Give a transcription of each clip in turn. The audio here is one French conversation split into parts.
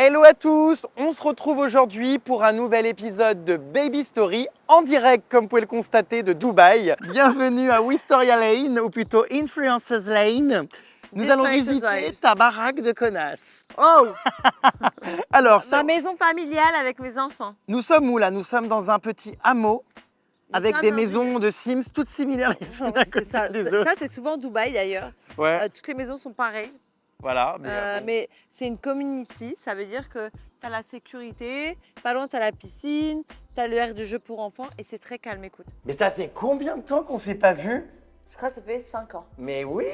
Hello à tous, on se retrouve aujourd'hui pour un nouvel épisode de Baby Story en direct, comme vous pouvez le constater, de Dubaï. Bienvenue à Wisteria Lane, ou plutôt Influencers Lane. Nous allons visiter ta baraque de connasse. Oh, Alors, ma maison familiale avec mes enfants. nous sommes où là? Nous sommes dans un petit hameau avec sommes des dans maisons de Sims toutes similaires les unes à C'est côté ça, des ça, autres. c'est souvent Dubaï d'ailleurs. Ouais, Toutes les maisons sont pareilles. voilà. Mais c'est une community, ça veut dire que tu as la sécurité, pas loin tu as la piscine, tu as le aire de jeu pour enfants et c'est très calme, écoute. Mais ça fait combien de temps qu'on s'est pas vu? Je crois que ça fait 5 ans. Mais oui!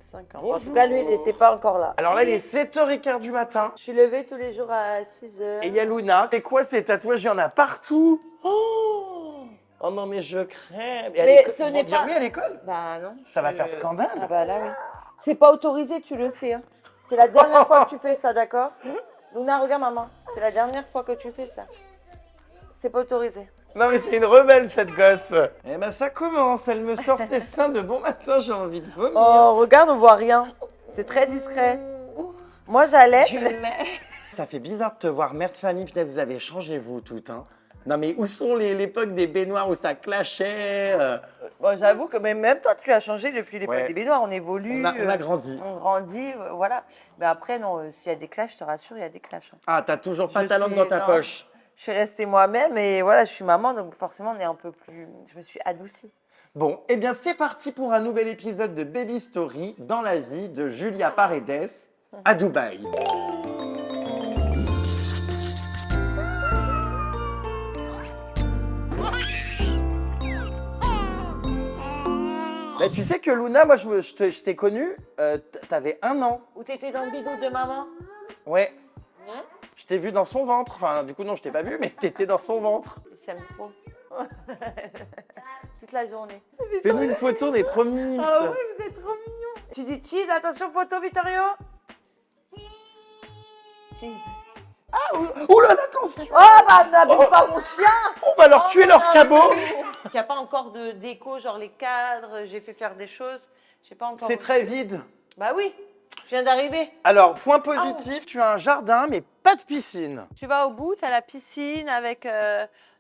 5 ans. Bonjour. En tout cas, lui, il n'était pas encore là. Alors là, il est 7h15 du matin. Je suis levée tous les jours à 6h. Et il y a Luna. C'est quoi ces tatouages? Il y en a partout. Oh non, mais je crève. Et à Mais l'école, ce ils vont n'est dire pas- oui à l'école? Bah non. Ça va faire scandale. Ah bah là, oui. C'est pas autorisé, tu le sais. Hein. C'est la dernière fois que tu fais ça, d'accord? Luna, regarde maman. C'est la dernière fois que tu fais ça. C'est pas autorisé. Non, mais c'est une rebelle, cette gosse. Eh ben, ça commence. Elle me sort ses seins de bon matin. J'ai envie de vomir. Oh, regarde, on voit rien. C'est très discret. Moi, j'allais. Ça fait bizarre de te voir mère de famille. Peut-être vous avez changé, vous, toutes. Hein. Non, mais où sont l'époque des baignoires où ça clashait Bon, j'avoue que même toi, tu as changé depuis l'époque Ouais. des baignoires. On évolue. On a grandi. On grandit, voilà. Mais après, non, s'il y a des clashs, je te rassure, il y a des clashs. Hein. Ah, t'as toujours pas Je ta langue suis- dans ta non. poche. Je suis restée moi-même et voilà, je suis maman, donc forcément, on est un peu plus. Je me suis adoucie. Bon, eh bien c'est parti pour un nouvel épisode de Baby Story dans la vie de Julia Paredes à Dubaï. Bah, tu sais que Luna, moi je t'ai connue, t'avais 1 an. Où t'étais dans le bidon de maman? Ouais, Hein? je t'ai vu dans son ventre. Enfin, du coup, non, je t'ai pas vu, mais t'étais dans son ventre. Il s'aime trop. Toute la journée. Fais-nous une photo, on est trop mimes. Ah oui, vous êtes trop mignons. Tu dis cheese, attention photo Vittorio. Cheese. Ah, oh là là, attention. Oh bah n'abuse pas mon chien. On va leur tuer leur cabot. Il n'y a pas encore de déco, genre les cadres, j'ai fait faire des choses. J'ai pas encore. C'est très vide. Bah oui, je viens d'arriver. Alors, point positif, tu as un jardin, mais pas de piscine. Tu vas au bout, tu as la piscine avec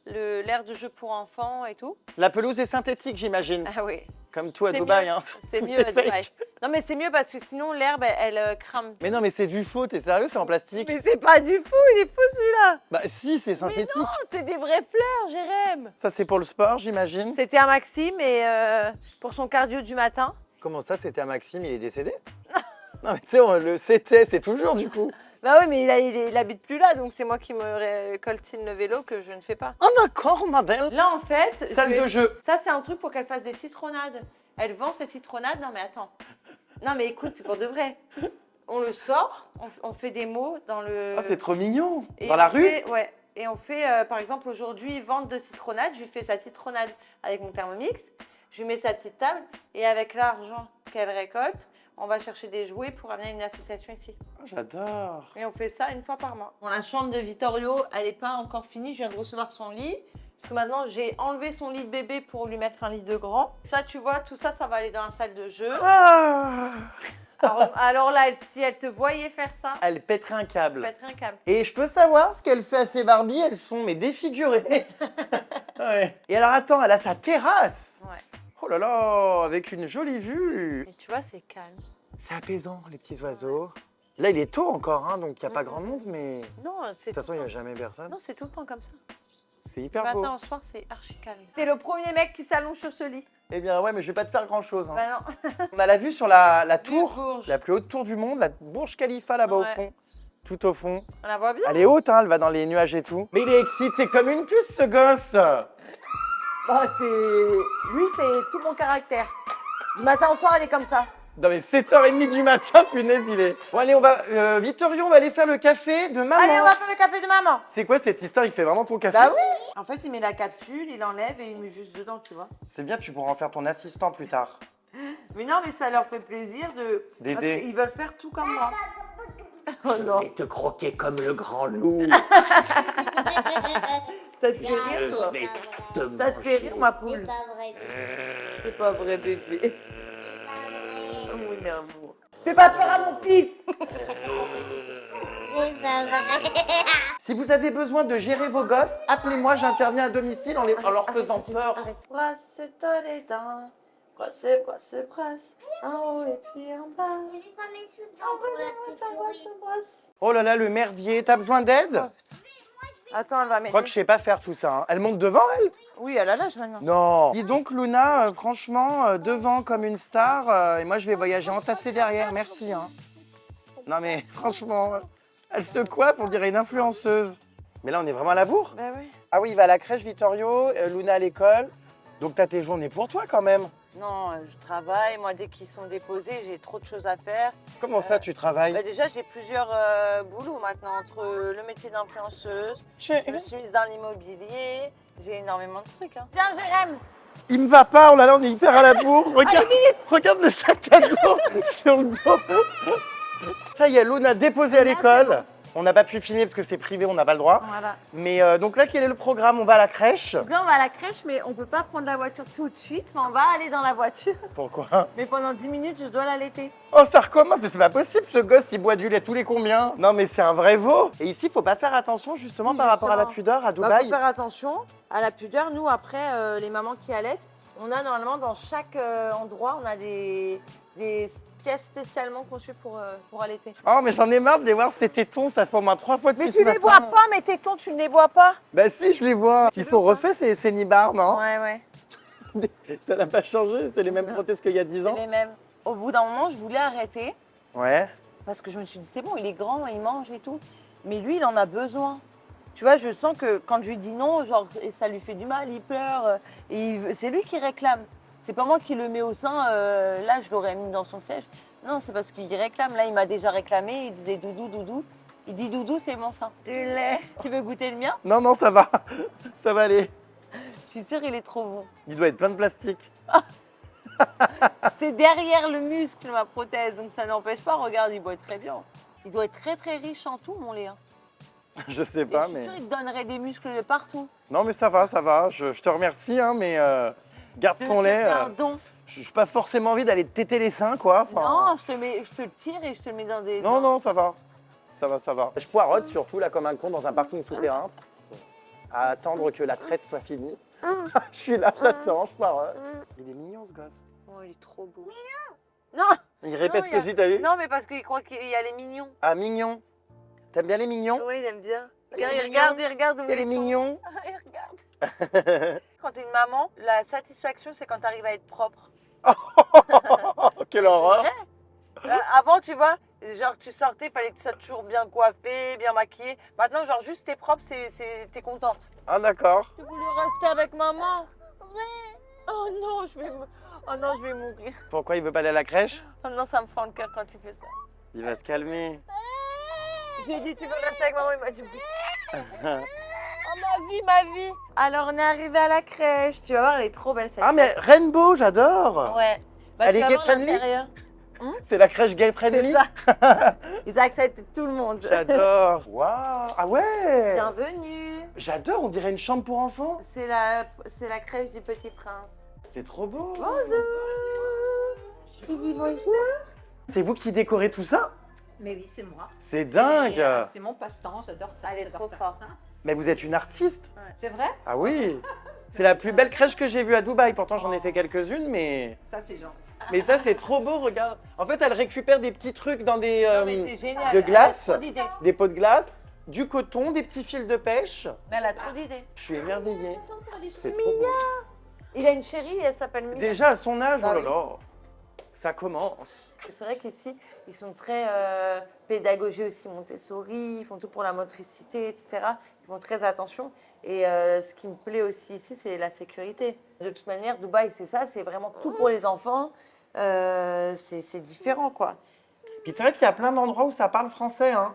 l'aire de jeu pour enfants et tout. La pelouse est synthétique, j'imagine. Ah oui, Comme tout à c'est Dubaï. mieux. Hein. C'est Tout mieux est à Dubaï. fake. Non mais c'est mieux parce que sinon l'herbe elle crame. Mais non, mais c'est du faux, t'es sérieux, c'est en plastique? Mais c'est pas du fou, il est fou celui-là. Bah si, c'est Mais synthétique. non, c'est des vraies fleurs, Jérém. Ça, c'est pour le sport, j'imagine. C'était à Maxime et pour son cardio du matin. Comment ça, c'était à Maxime, il est décédé? Non, mais tu sais, le c'était, c'est toujours du coup. Bah oui, mais il habite plus là, donc c'est moi qui me coltine le vélo que je ne fais pas. Ah d'accord, ma belle. Là, en fait, Salle de jeu. ça c'est un truc pour qu'elle fasse des citronnades. Elle vend ses citronnades. Non mais attends. Non mais écoute, c'est pour de vrai. On le sort, on fait des mots dans le. Ah, c'est trop mignon. Et Dans la on rue? fait- Ouais. Et on fait, par exemple, aujourd'hui, vente de citronnade. Je lui fais sa citronnade avec mon Thermomix. Je lui mets sa petite table. Et avec l'argent qu'elle récolte, on va chercher des jouets pour amener une association ici. Ah, j'adore. Et on fait ça 1 fois par mois. Bon, la chambre de Vittorio, elle n'est pas encore finie. Je viens de recevoir son lit. Parce que maintenant, j'ai enlevé son lit de bébé pour lui mettre un lit de grand. Ça, tu vois, tout ça, ça va aller dans la salle de jeu. Ah, Alors là, si elle te voyait faire ça, elle pèterait un câble. pèterait un câble. Et je peux savoir ce qu'elle fait à ses Barbies, elles sont mais défigurées. Ouais. Et alors attends, elle a sa terrasse. Ouais. Oh là là, avec une jolie vue. Et tu vois, c'est calme. C'est apaisant, les petits oiseaux. Là, il est tôt encore, hein, donc il n'y a pas grand monde, mais de Non, c'est toute façon, il n'y a jamais personne. Non, c'est tout le temps comme ça. C'est Du hyper beau. matin au soir, c'est archi calme. T'es le premier mec qui s'allonge sur ce lit. Eh bien, ouais, mais je vais pas te faire grand-chose. Hein. Bah non. On a la vue sur la tour, Bourges. la plus haute tour du monde, la Burj Khalifa là-bas au Ouais. fond. Tout au fond. On la voit bien. Elle est haute, hein, elle va dans les nuages et tout. Mais il est excité comme une puce, ce gosse. Bah, lui, c'est tout mon caractère. Du matin au soir, elle est comme ça. Non mais 7h30 du matin, punaise, il est. Bon allez, on va, Vittorio, on va aller faire le café de maman. Allez, on va faire le café de maman. C'est quoi cette histoire? Il fait vraiment ton café? Bah oui. En fait, il met la capsule, il enlève et il met juste dedans, tu vois. C'est bien, tu pourras en faire ton assistant plus tard. Mais non, mais ça leur fait plaisir D'aider. parce qu'ils veulent faire tout comme moi. Oh Je non. vais te croquer comme le grand loup. Ça te fait rire, toi? vais te Ça te fait rire, ma poule? Pas vrai. C'est pas vrai, bébé. Pas vrai. Oh, mon amour. Fais pas peur à mon fils. C'est pas vrai. Si vous avez besoin de gérer vos gosses, appelez-moi, j'interviens à domicile en leur faisant peur. Brosse-toi les dents. Brosse, brosse, brosse. En haut et puis en bas. Je vais pas mes sous-dents pour la petite souris. Brosse. Oh là là, le merdier, t'as besoin d'aide? Attends, elle va Je crois que m'aider. je sais pas faire tout ça. Hein. Elle monte devant, elle? Oui, elle a l'âge maintenant. Non. Dis donc, Luna, franchement, devant comme une star, et moi je vais voyager entassée derrière, merci. Hein. Non mais franchement, elle se coiffe, on dirait une influenceuse. Mais là, on est vraiment à la bourre? Ben oui. Ah oui, il va à la crèche, Vittorio, Luna à l'école. Donc t'as tes journées pour toi quand même. Non, je travaille. Moi, dès qu'ils sont déposés, j'ai trop de choses à faire. Comment ça, tu travailles? Bah déjà, j'ai plusieurs boulots maintenant, entre le métier d'influenceuse, je me suis mise dans l'immobilier, j'ai énormément de trucs. Hein. Tiens, Jérém, Il me va pas, oh là là, on est hyper à la bourre. Regarde le sac à dos sur le dos. Ça y est, Luna déposée à l'école. On n'a pas pu filmer parce que c'est privé, on n'a pas le droit. voilà. Mais donc là, quel est le programme? On va à la crèche. Donc là, on va à la crèche, mais on peut pas prendre la voiture tout de suite, mais on va aller dans la voiture. Pourquoi? Mais pendant 10 minutes, je dois l'allaiter. Oh, ça recommence, mais c'est pas possible, ce gosse, il boit du lait tous les combien? Non, mais c'est un vrai veau. Et ici, faut pas faire attention justement Si, par rapport à la justement. pudeur à Bah, Dubaï. faut faire attention à la pudeur. Nous, après, les mamans qui allaitent, on a normalement dans chaque endroit, on a des pièces spécialement conçues pour allaiter. Oh, mais j'en ai marre de les voir, ces tétons, ça fait au moins 3 fois depuis Mais ce tu les matin. vois pas, mes tétons, tu ne les vois pas. Bah si, je les vois. Ils sont refaits, ces nibards, non? Ouais, ouais. Ça n'a pas changé, c'est les mêmes prothèses qu'il y a 10 C'est ans. les mêmes. Au bout d'un moment, je voulais arrêter Ouais. parce que je me suis dit, c'est bon, il est grand, il mange et tout. Mais lui, il en a besoin. Tu vois, je sens que quand je lui dis non, genre, et ça lui fait du mal, il pleure. C'est lui qui réclame. C'est pas moi qui le mets au sein. Là, je l'aurais mis dans son siège. Non, c'est parce qu'il réclame. Là, il m'a déjà réclamé. Il disait doudou, doudou. Il dit doudou, c'est mon sein. Du lait. Tu veux goûter le mien? Non, non, ça va. Ça va aller. Je suis sûre, il est trop bon. Il doit être plein de plastique. C'est derrière le muscle, ma prothèse. Donc ça n'empêche pas. Regarde, il boit très bien. Il doit être très, très riche en tout, mon lait. Hein. Je sais Et pas, je suis mais... sûre, il te donnerait des muscles de partout. Non, mais ça va, ça va. Je te remercie, hein, mais garde Je ton te lait. fais un don. Je n'ai pas forcément envie d'aller te téter les seins, quoi. Enfin, Non, je te le tire et je te le mets dans des... Non, non, ça va. Ça va, ça va. Je poirote surtout, là, comme un con dans un parking souterrain, à attendre que la traite soit finie. Je suis là, j'attends, je poirote. Il est mignon, ce gosse. Oh, il est trop beau. Non, Il répète Non, ce que j'ai, t'as vu? non, mais parce qu'il croit qu'il y a les mignons. Ah, mignon. T'aimes bien les mignons? Oui, il aime bien. Il est Regarde, il regarde où Il est ils sont. mignon. Il regarde. Quand t'es une maman, la satisfaction, c'est quand t'arrives à être propre. Quelle horreur. Avant, tu vois, genre tu sortais, il fallait que tu sois toujours bien coiffée, bien maquillée. Maintenant, genre juste t'es propre, t'es contente. Ah, d'accord. Tu voulais rester avec maman? Ouais. Oh non, je vais mourir. Pourquoi il veut pas aller à la crèche? Oh non, ça me fend le cœur quand il fait ça. Il va se calmer. Je lui ai dit, tu veux rester avec maman? Il m'a dit, oui. Oh, ma vie. Alors, on est arrivé à la crèche. Tu vas voir, elle est trop belle, cette Ah, mais crèche. Rainbow, j'adore. Ouais. Bah, Elle tu est vas gay voir friendly? l'intérieur. C'est la crèche gay friendly. C'est ça. Ils acceptent tout le monde. J'adore. Waouh. Ah ouais. Bienvenue. J'adore, on dirait une chambre pour enfants. C'est la crèche du Petit Prince. C'est trop beau. Bonjour. Qui dit bonjour? C'est vous qui décorez tout ça? Mais oui, c'est moi. C'est dingue. C'est mon passe-temps, j'adore ça. Elle est j'adore trop faire forte. ça. Mais vous êtes une artiste. C'est vrai? Ah oui. C'est la plus belle crèche que j'ai vue à Dubaï. Pourtant, j'en ai fait quelques-unes, mais... Ça, c'est gentil. Mais ça, c'est trop beau, regarde. En fait, elle récupère des petits trucs dans des... Non, mais c'est génial. de glace. Elle a trop d'idées. des pots de glace, du coton, des petits fils de pêche. Mais elle a trop d'idées. Je suis émerveillée. C'est Mia. trop beau. Il a une chérie, elle s'appelle Mia. Déjà, à son âge, Bah oh là oui. là. Ça commence. C'est vrai qu'ici, ils sont très pédagogiques aussi, Montessori, ils font tout pour la motricité, etc. Ils font très attention. Et ce qui me plaît aussi ici, c'est la sécurité. De toute manière, Dubaï, c'est ça, c'est vraiment tout pour les enfants. C'est différent, quoi. Puis c'est vrai qu'il y a plein d'endroits où ça parle français, hein.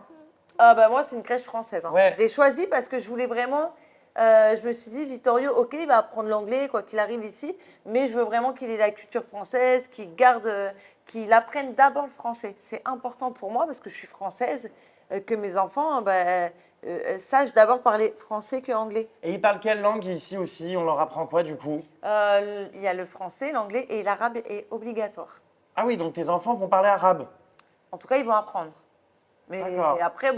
Ah bah moi, c'est une crèche française. Hein. Ouais. Je l'ai choisie parce que je voulais vraiment... je me suis dit, Vittorio, ok, il va apprendre l'anglais, quoi qu'il arrive ici, mais je veux vraiment qu'il ait la culture française, qu'il apprenne d'abord le français. C'est important pour moi parce que je suis française, que mes enfants sachent d'abord parler français que anglais. Et ils parlent quelle langue ici aussi? On leur apprend quoi du coup? Il y a le français, l'anglais et l'arabe est obligatoire. Ah oui, donc tes enfants vont parler arabe. En tout cas, ils vont apprendre. Mais D'accord. après,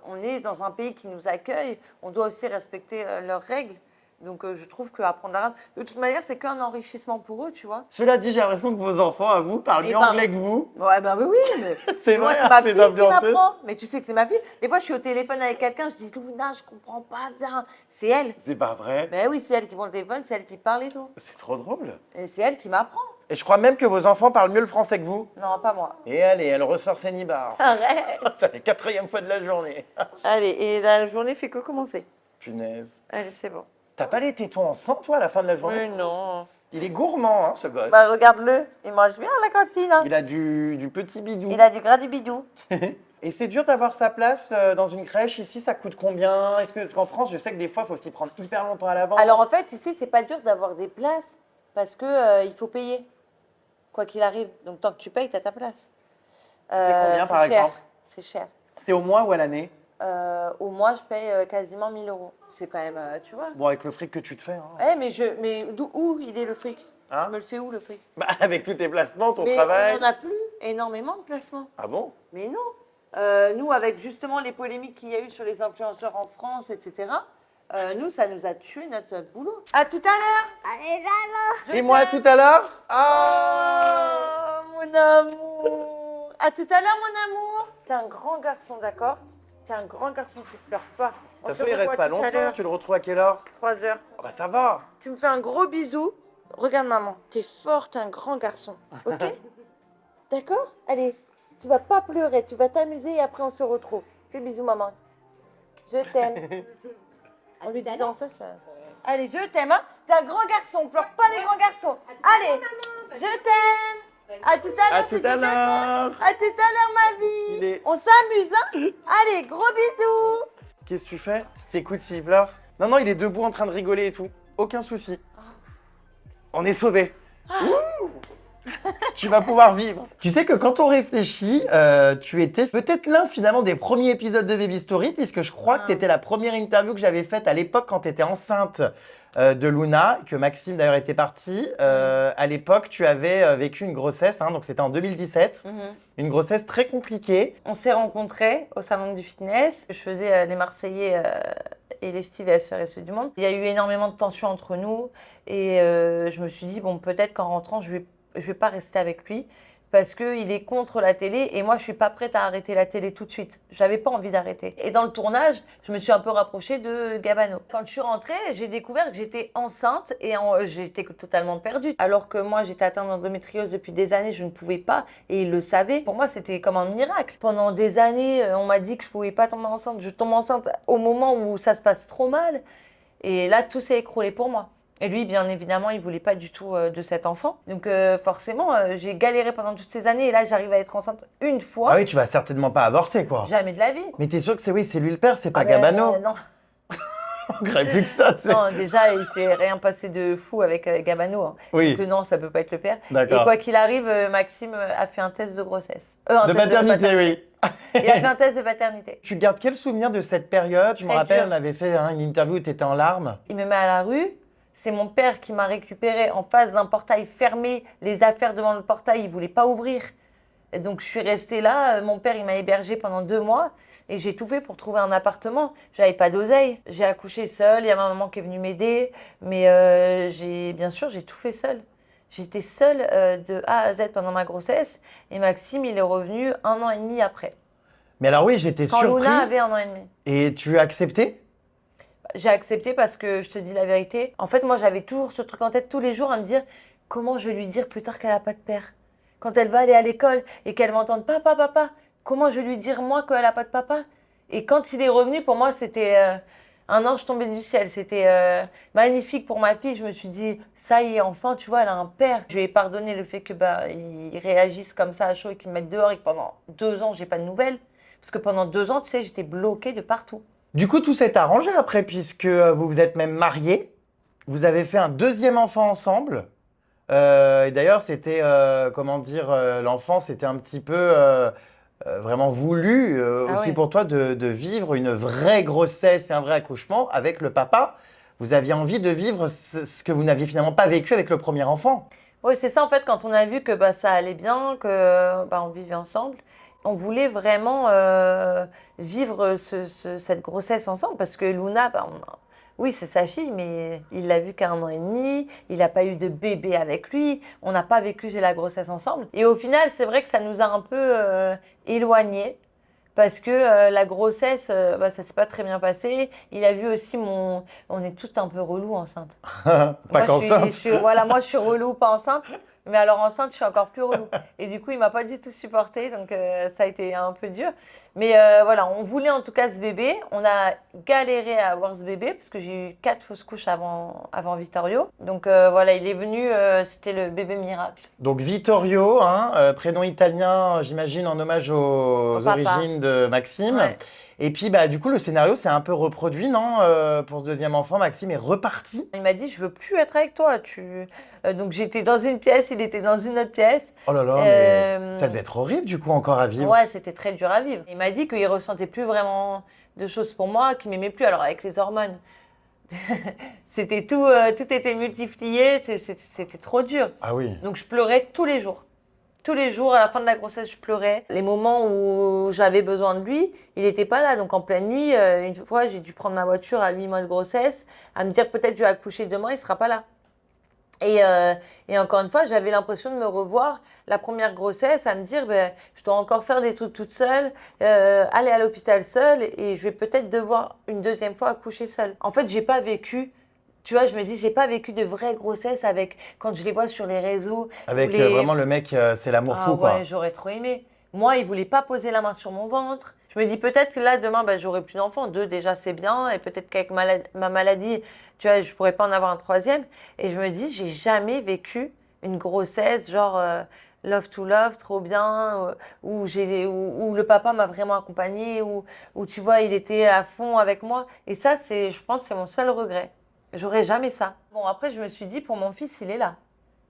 on est dans un pays qui nous accueille. On doit aussi respecter leurs règles. Donc, je trouve qu'apprendre l'arabe, de toute manière, c'est qu'un enrichissement pour eux, tu vois. Cela dit, j'ai l'impression que vos enfants, à vous, parlent Et mieux anglais que vous. Ouais, oui, mais C'est moi, vrai, c'est ma les fille qui influenceuses. m'apprend. Mais tu sais que c'est ma fille. Des fois, je suis au téléphone avec quelqu'un, je dis, Luna, je comprends pas, viens. C'est elle. C'est pas vrai. Ben oui, c'est elle qui prend le téléphone, c'est elle qui parle et tout. C'est trop drôle. Et c'est elle qui m'apprend. Et je crois même que vos enfants parlent mieux le français que vous. Non, pas moi. Et allez, elle ressort ses nibards. Arrête. Ça fait 4e fois de la journée. Allez, et la journée fait que commencer. Punaise. Allez, c'est bon. T'as pas les tétons en sang, toi, à la fin de la journée? Mais non. Il est gourmand, hein, ce gosse. Bah, regarde-le. Il mange bien à la cantine. Hein. Il a du petit bidou. Il a du gras du bidou. Et c'est dur d'avoir sa place dans une crèche ici, ça coûte combien? Parce qu'en France, je sais que des fois, il faut s'y prendre hyper longtemps à l'avance. Alors, en fait, ici, c'est pas dur d'avoir des places parce que il faut payer. Quoi qu'il arrive. Donc, tant que tu payes, tu as ta place. combien, par cher. exemple? C'est cher. C'est au mois ou à l'année? Au mois, je paye quasiment 1000 euros. C'est quand même, tu vois. Bon, avec le fric que tu te fais. Hein. Mais où il est le fric? Hein? On me le fait où le fric? Bah, avec tous tes placements, ton Mais travail. on n'en a plus énormément de placements. Ah bon? Mais non. Nous, avec justement les polémiques qu'il y a eu sur les influenceurs en France, etc., nous, ça nous a tué notre boulot. À tout à l'heure. Allez, là, Et moi, tout à l'heure? Ah! Oh, mon amour. À tout à l'heure, mon amour. T'es un grand garçon, d'accord? T'es un grand garçon, tu pleures pas. De toute façon, il reste pas longtemps. Tu le retrouves à quelle heure? 3 heures. Ah bah ça va. Tu me fais un gros bisou. Regarde, maman. T'es fort, t'es un grand garçon. Ok? D'accord? Allez, tu vas pas pleurer, tu vas t'amuser et après on se retrouve. Fais bisous, maman. Je t'aime. En lui disant ça, ça. Allez, je t'aime, hein? T'es un grand garçon, pleure pas les grands garçons. Allez, je t'aime. À tout à À l'heure, tout tu dis à je t'aime. l'heure. À tout à l'heure, ma Il vie. est- On s'amuse, hein? Allez, gros bisous. Qu'est-ce que tu fais? T'écoutes s'il pleure? Non, non, il est debout en train de rigoler et tout. Aucun souci. On est sauvés. Ouh. Tu vas pouvoir vivre. Tu sais que quand on réfléchit, tu étais peut-être l'un finalement des premiers épisodes de Baby Story, puisque je crois que tu étais la première interview que j'avais faite à l'époque quand tu étais enceinte de Luna, que Maxime d'ailleurs était parti. À l'époque, tu avais vécu une grossesse, hein, donc c'était en 2017, une grossesse très compliquée. On s'est rencontrés au salon du fitness. Je faisais les Marseillais et les Steve et la Sœur et ceux du monde. Il y a eu énormément de tensions entre nous et je me suis dit, bon, peut-être qu'en rentrant, je vais pas rester avec lui parce qu'il est contre la télé et moi, je suis pas prête à arrêter la télé tout de suite. J'avais pas envie d'arrêter. Et dans le tournage, je me suis un peu rapprochée de Gabano. Quand je suis rentrée, j'ai découvert que j'étais enceinte et j'étais totalement perdue. Alors que moi, j'étais atteinte d'endométriose depuis des années, je ne pouvais pas et il le savait. Pour moi, c'était comme un miracle. Pendant des années, on m'a dit que je pouvais pas tomber enceinte. Je tombe enceinte au moment où ça se passe trop mal. Et là, tout s'est écroulé pour moi. Et lui, bien évidemment, il voulait pas du tout de cet enfant. Donc forcément, j'ai galéré pendant toutes ces années et là, j'arrive à être enceinte une fois. Ah oui, tu vas certainement pas avorter, quoi. Jamais de la vie. Mais t'es sûr que c'est lui le père, c'est pas Ah ben, Gabano? Non. On crée plus que ça, tu sais. Non, déjà, il s'est rien passé de fou avec Gabano. Hein. Oui. Donc non, ça peut pas être le père. D'accord. Et quoi qu'il arrive, Maxime a fait un test de grossesse. De paternité, oui. Il a fait un test de paternité. Tu gardes quel souvenir de cette période? Je me Très rappelle, dur. on avait fait une interview où tu étais en larmes. Il me met à la rue. C'est mon père qui m'a récupéré en face d'un portail fermé. Les affaires devant le portail, il voulait pas ouvrir. Et donc, je suis restée là. Mon père, il m'a hébergée pendant 2 mois. Et j'ai tout fait pour trouver un appartement. J'avais pas d'oseille. J'ai accouché seule. Il y a ma maman qui est venue m'aider. Mais bien sûr, j'ai tout fait seule. J'étais seule de A à Z pendant ma grossesse. Et Maxime, il est revenu 1 an et demi après. Mais alors oui, j'étais Quand surpris. Luna avait 1 an et demi. Et tu as accepté? J'ai accepté parce que je te dis la vérité. En fait, moi, j'avais toujours ce truc en tête tous les jours à me dire comment je vais lui dire plus tard qu'elle n'a pas de père. Quand elle va aller à l'école et qu'elle va entendre papa, papa, comment je vais lui dire moi qu'elle n'a pas de papa? Et quand il est revenu, pour moi, c'était un ange tombé du ciel. C'était magnifique pour ma fille. Je me suis dit, ça y est, enfin, tu vois, elle a un père. Je lui ai pardonné le fait que il réagisse comme ça à chaud et qu'il me mette dehors et que pendant 2 ans, j'ai pas de nouvelles. Parce que pendant 2 ans, tu sais, j'étais bloquée de partout. Du coup, tout s'est arrangé après, puisque vous vous êtes même mariés. Vous avez fait un 2e enfant ensemble. Et d'ailleurs, c'était, comment dire, l'enfant, c'était un petit peu vraiment voulu aussi ouais. pour toi de vivre une vraie grossesse et un vrai accouchement avec le papa. Vous aviez envie de vivre ce que vous n'aviez finalement pas vécu avec le premier enfant. Oui, c'est ça en fait, quand on a vu que ça allait bien, que on vivait ensemble, on voulait vraiment vivre cette grossesse ensemble parce que Luna, oui, c'est sa fille, mais il l'a vue qu'à 1 an et demi, il n'a pas eu de bébé avec lui, on n'a pas vécu la grossesse ensemble. Et au final, c'est vrai que ça nous a un peu éloignés. Parce que la grossesse, ça s'est pas très bien passé. Il a vu aussi On est toutes un peu relou enceinte. Pas qu'enceinte. Voilà, moi je suis relou pas enceinte. Mais alors enceinte, je suis encore plus relou. Et du coup, il m'a pas du tout supporté, donc ça a été un peu dur. Mais voilà, on voulait en tout cas ce bébé. On a galéré à avoir ce bébé parce que j'ai eu 4 fausses couches avant Vittorio. Donc voilà, il est venu, c'était le bébé miracle. Donc Vittorio, hein, prénom italien, j'imagine, en hommage aux papa. origines de Maxime. Ouais. Et puis, du coup, le scénario s'est un peu reproduit, non? Pour ce deuxième enfant, Maxime est reparti. Il m'a dit, je veux plus être avec toi. Donc j'étais dans une pièce, il était dans une autre pièce. Oh là là, mais ça devait être horrible, du coup, encore à vivre. Ouais, c'était très dur à vivre. Il m'a dit qu'il ressentait plus vraiment de choses pour moi, qu'il m'aimait plus. Alors avec les hormones, c'était tout était multiplié, c'était trop dur. Ah oui. Donc je pleurais tous les jours. Tous les jours, à la fin de la grossesse, je pleurais. Les moments où j'avais besoin de lui, il n'était pas là. Donc en pleine nuit, une fois, j'ai dû prendre ma voiture à 8 mois de grossesse, à me dire peut-être je vais accoucher demain, il ne sera pas là. Et encore une fois, j'avais l'impression de me revoir la première grossesse, à me dire je dois encore faire des trucs toute seule, aller à l'hôpital seule et je vais peut-être devoir une deuxième fois accoucher seule. En fait, j'ai pas vécu, tu vois, je me dis, j'ai pas vécu de vraie grossesse avec, quand je les vois sur les réseaux. Avec vraiment le mec, c'est l'amour fou, ouais, quoi. J'aurais trop aimé. Moi, il voulait pas poser la main sur mon ventre. Je me dis peut-être que là, demain, j'aurai plus d'enfants. 2, déjà, c'est bien. Et peut-être qu'avec ma maladie, tu vois, je pourrais pas en avoir un 3e. Et je me dis, j'ai jamais vécu une grossesse, genre love to love, trop bien, où le papa m'a vraiment accompagnée, où tu vois, il était à fond avec moi. Et ça, je pense, c'est mon seul regret. J'aurais jamais ça. Bon, après, je me suis dit, pour mon fils, il est là.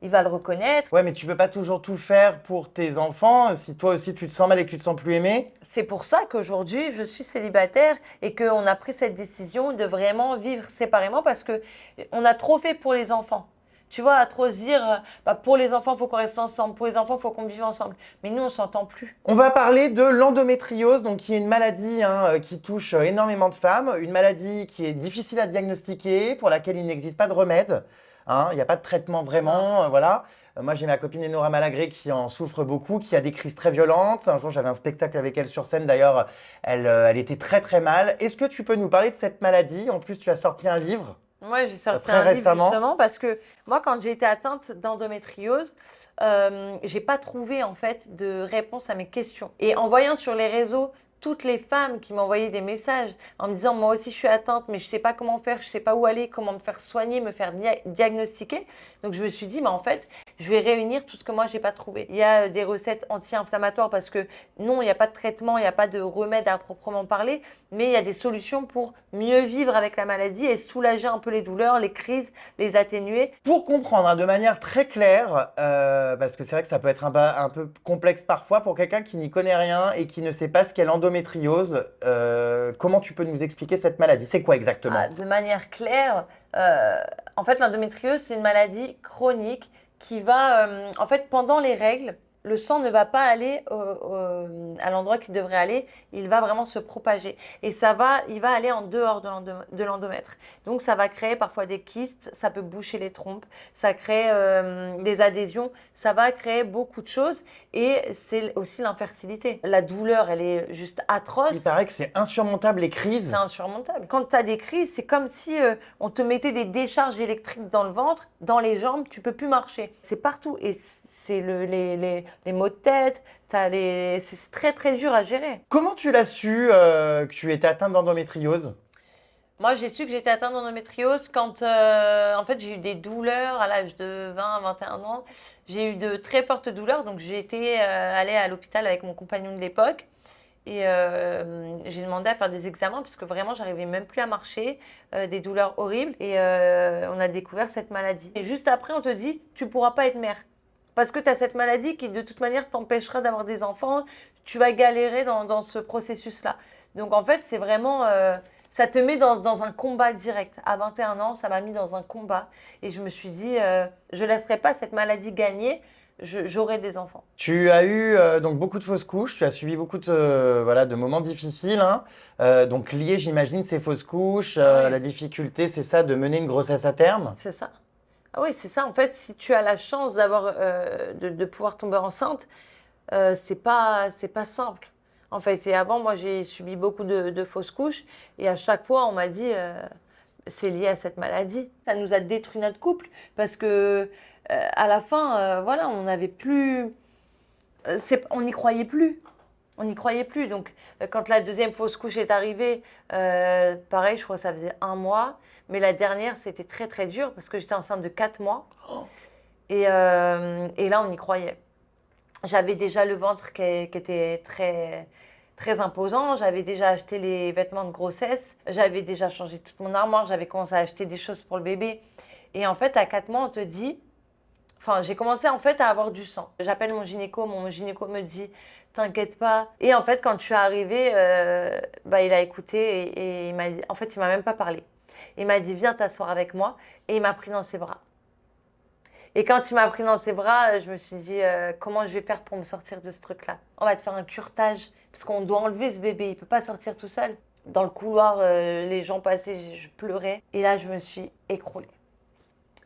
Il va le reconnaître. Ouais, mais tu veux pas toujours tout faire pour tes enfants, si toi aussi tu te sens mal et que tu te sens plus aimé. C'est pour ça qu'aujourd'hui, je suis célibataire et qu'on a pris cette décision de vraiment vivre séparément parce qu'on a trop fait pour les enfants. Tu vois, à trop se dire, pour les enfants, il faut qu'on reste ensemble, pour les enfants, il faut qu'on vive ensemble. Mais nous, on s'entend plus. On va parler de l'endométriose, donc qui est une maladie qui touche énormément de femmes, une maladie qui est difficile à diagnostiquer, pour laquelle il n'existe pas de remède. Il n'y a pas de traitement vraiment, voilà. Moi, j'ai ma copine Enora Malagré qui en souffre beaucoup, qui a des crises très violentes. Un jour, j'avais un spectacle avec elle sur scène. D'ailleurs, elle était très très mal. Est-ce que tu peux nous parler de cette maladie? En plus, tu as sorti un livre. Moi, j'ai sorti Très un livre récemment. justement parce que moi, quand j'ai été atteinte d'endométriose, j'ai pas trouvé en fait de réponse à mes questions. Et en voyant sur les réseaux toutes les femmes qui m'envoyaient des messages en me disant moi aussi je suis atteinte mais je sais pas comment faire, je sais pas où aller, comment me faire soigner, me faire diagnostiquer. Donc je me suis dit en fait je vais réunir tout ce que moi j'ai pas trouvé. Il y a des recettes anti-inflammatoires parce que non, il n'y a pas de traitement, il n'y a pas de remède à proprement parler, mais il y a des solutions pour mieux vivre avec la maladie et soulager un peu les douleurs, les crises, les atténuer. Pour comprendre de manière très claire, parce que c'est vrai que ça peut être un peu complexe parfois pour quelqu'un qui n'y connaît rien et qui ne sait pas ce qu'est l'endométriose, comment tu peux nous expliquer cette maladie? C'est quoi exactement? De manière claire, en fait l'endométriose c'est une maladie chronique qui va, en fait pendant les règles, le sang ne va pas aller à l'endroit qu'il devrait aller, il va vraiment se propager. Et il va aller en dehors de l'endomètre. Donc ça va créer parfois des kystes, ça peut boucher les trompes, ça crée des adhésions, ça va créer beaucoup de choses. Et c'est aussi l'infertilité. La douleur, elle est juste atroce. Il paraît que c'est insurmontable les crises. C'est insurmontable. Quand tu as des crises, c'est comme si on te mettait des décharges électriques dans le ventre, dans les jambes, tu peux plus marcher. C'est partout. Et c'est les maux de tête, c'est très très dur à gérer. Comment tu l'as su que tu étais atteinte d'endométriose? Moi, j'ai su que j'étais atteinte d'endométriose quand en fait, j'ai eu des douleurs à l'âge de 20 à 21 ans. J'ai eu de très fortes douleurs, donc j'ai été allée à l'hôpital avec mon compagnon de l'époque. Et j'ai demandé à faire des examens parce que vraiment, j'arrivais même plus à marcher, des douleurs horribles. Et on a découvert cette maladie. Et juste après, on te dit, tu pourras pas être mère. Parce que tu as cette maladie qui, de toute manière, t'empêchera d'avoir des enfants. Tu vas galérer dans ce processus-là. Donc, en fait, c'est vraiment... ça te met dans un combat direct. À 21 ans, ça m'a mis dans un combat. Et je me suis dit, je ne laisserai pas cette maladie gagner j'aurai des enfants. Tu as eu donc beaucoup de fausses couches, tu as subi beaucoup de moments difficiles, hein. Donc liés, j'imagine, ces fausses couches, Oui. la difficulté, c'est ça, de mener une grossesse à terme. C'est ça. Ah oui, c'est ça. En fait, si tu as la chance de pouvoir tomber enceinte, c'est pas simple. En fait, et avant, moi, j'ai subi beaucoup de fausses couches. Et à chaque fois, on m'a dit, c'est lié à cette maladie. Ça nous a détruit notre couple parce que à la fin, voilà, on n'avait plus, on n'y croyait plus. On n'y croyait plus. Donc, quand la deuxième fausse couche est arrivée, pareil, je crois que ça faisait 1 mois. Mais la dernière, c'était très, très dur parce que j'étais enceinte de 4 mois. Et là, on y croyait. J'avais déjà le ventre qui était très, très imposant. J'avais déjà acheté les vêtements de grossesse. J'avais déjà changé toute mon armoire. J'avais commencé à acheter des choses pour le bébé. Et en fait, à 4 mois, on te dit... Enfin, j'ai commencé en fait à avoir du sang. J'appelle mon gynéco me dit t'inquiète pas. Et en fait, quand je suis arrivée, il a écouté et il m'a dit, en fait, il m'a même pas parlé. Il m'a dit viens t'asseoir avec moi et il m'a pris dans ses bras. Et quand il m'a pris dans ses bras, je me suis dit comment je vais faire pour me sortir de ce truc-là. On va te faire un curetage parce qu'on doit enlever ce bébé, il peut pas sortir tout seul. Dans le couloir, les gens passaient, je pleurais et là je me suis écroulée.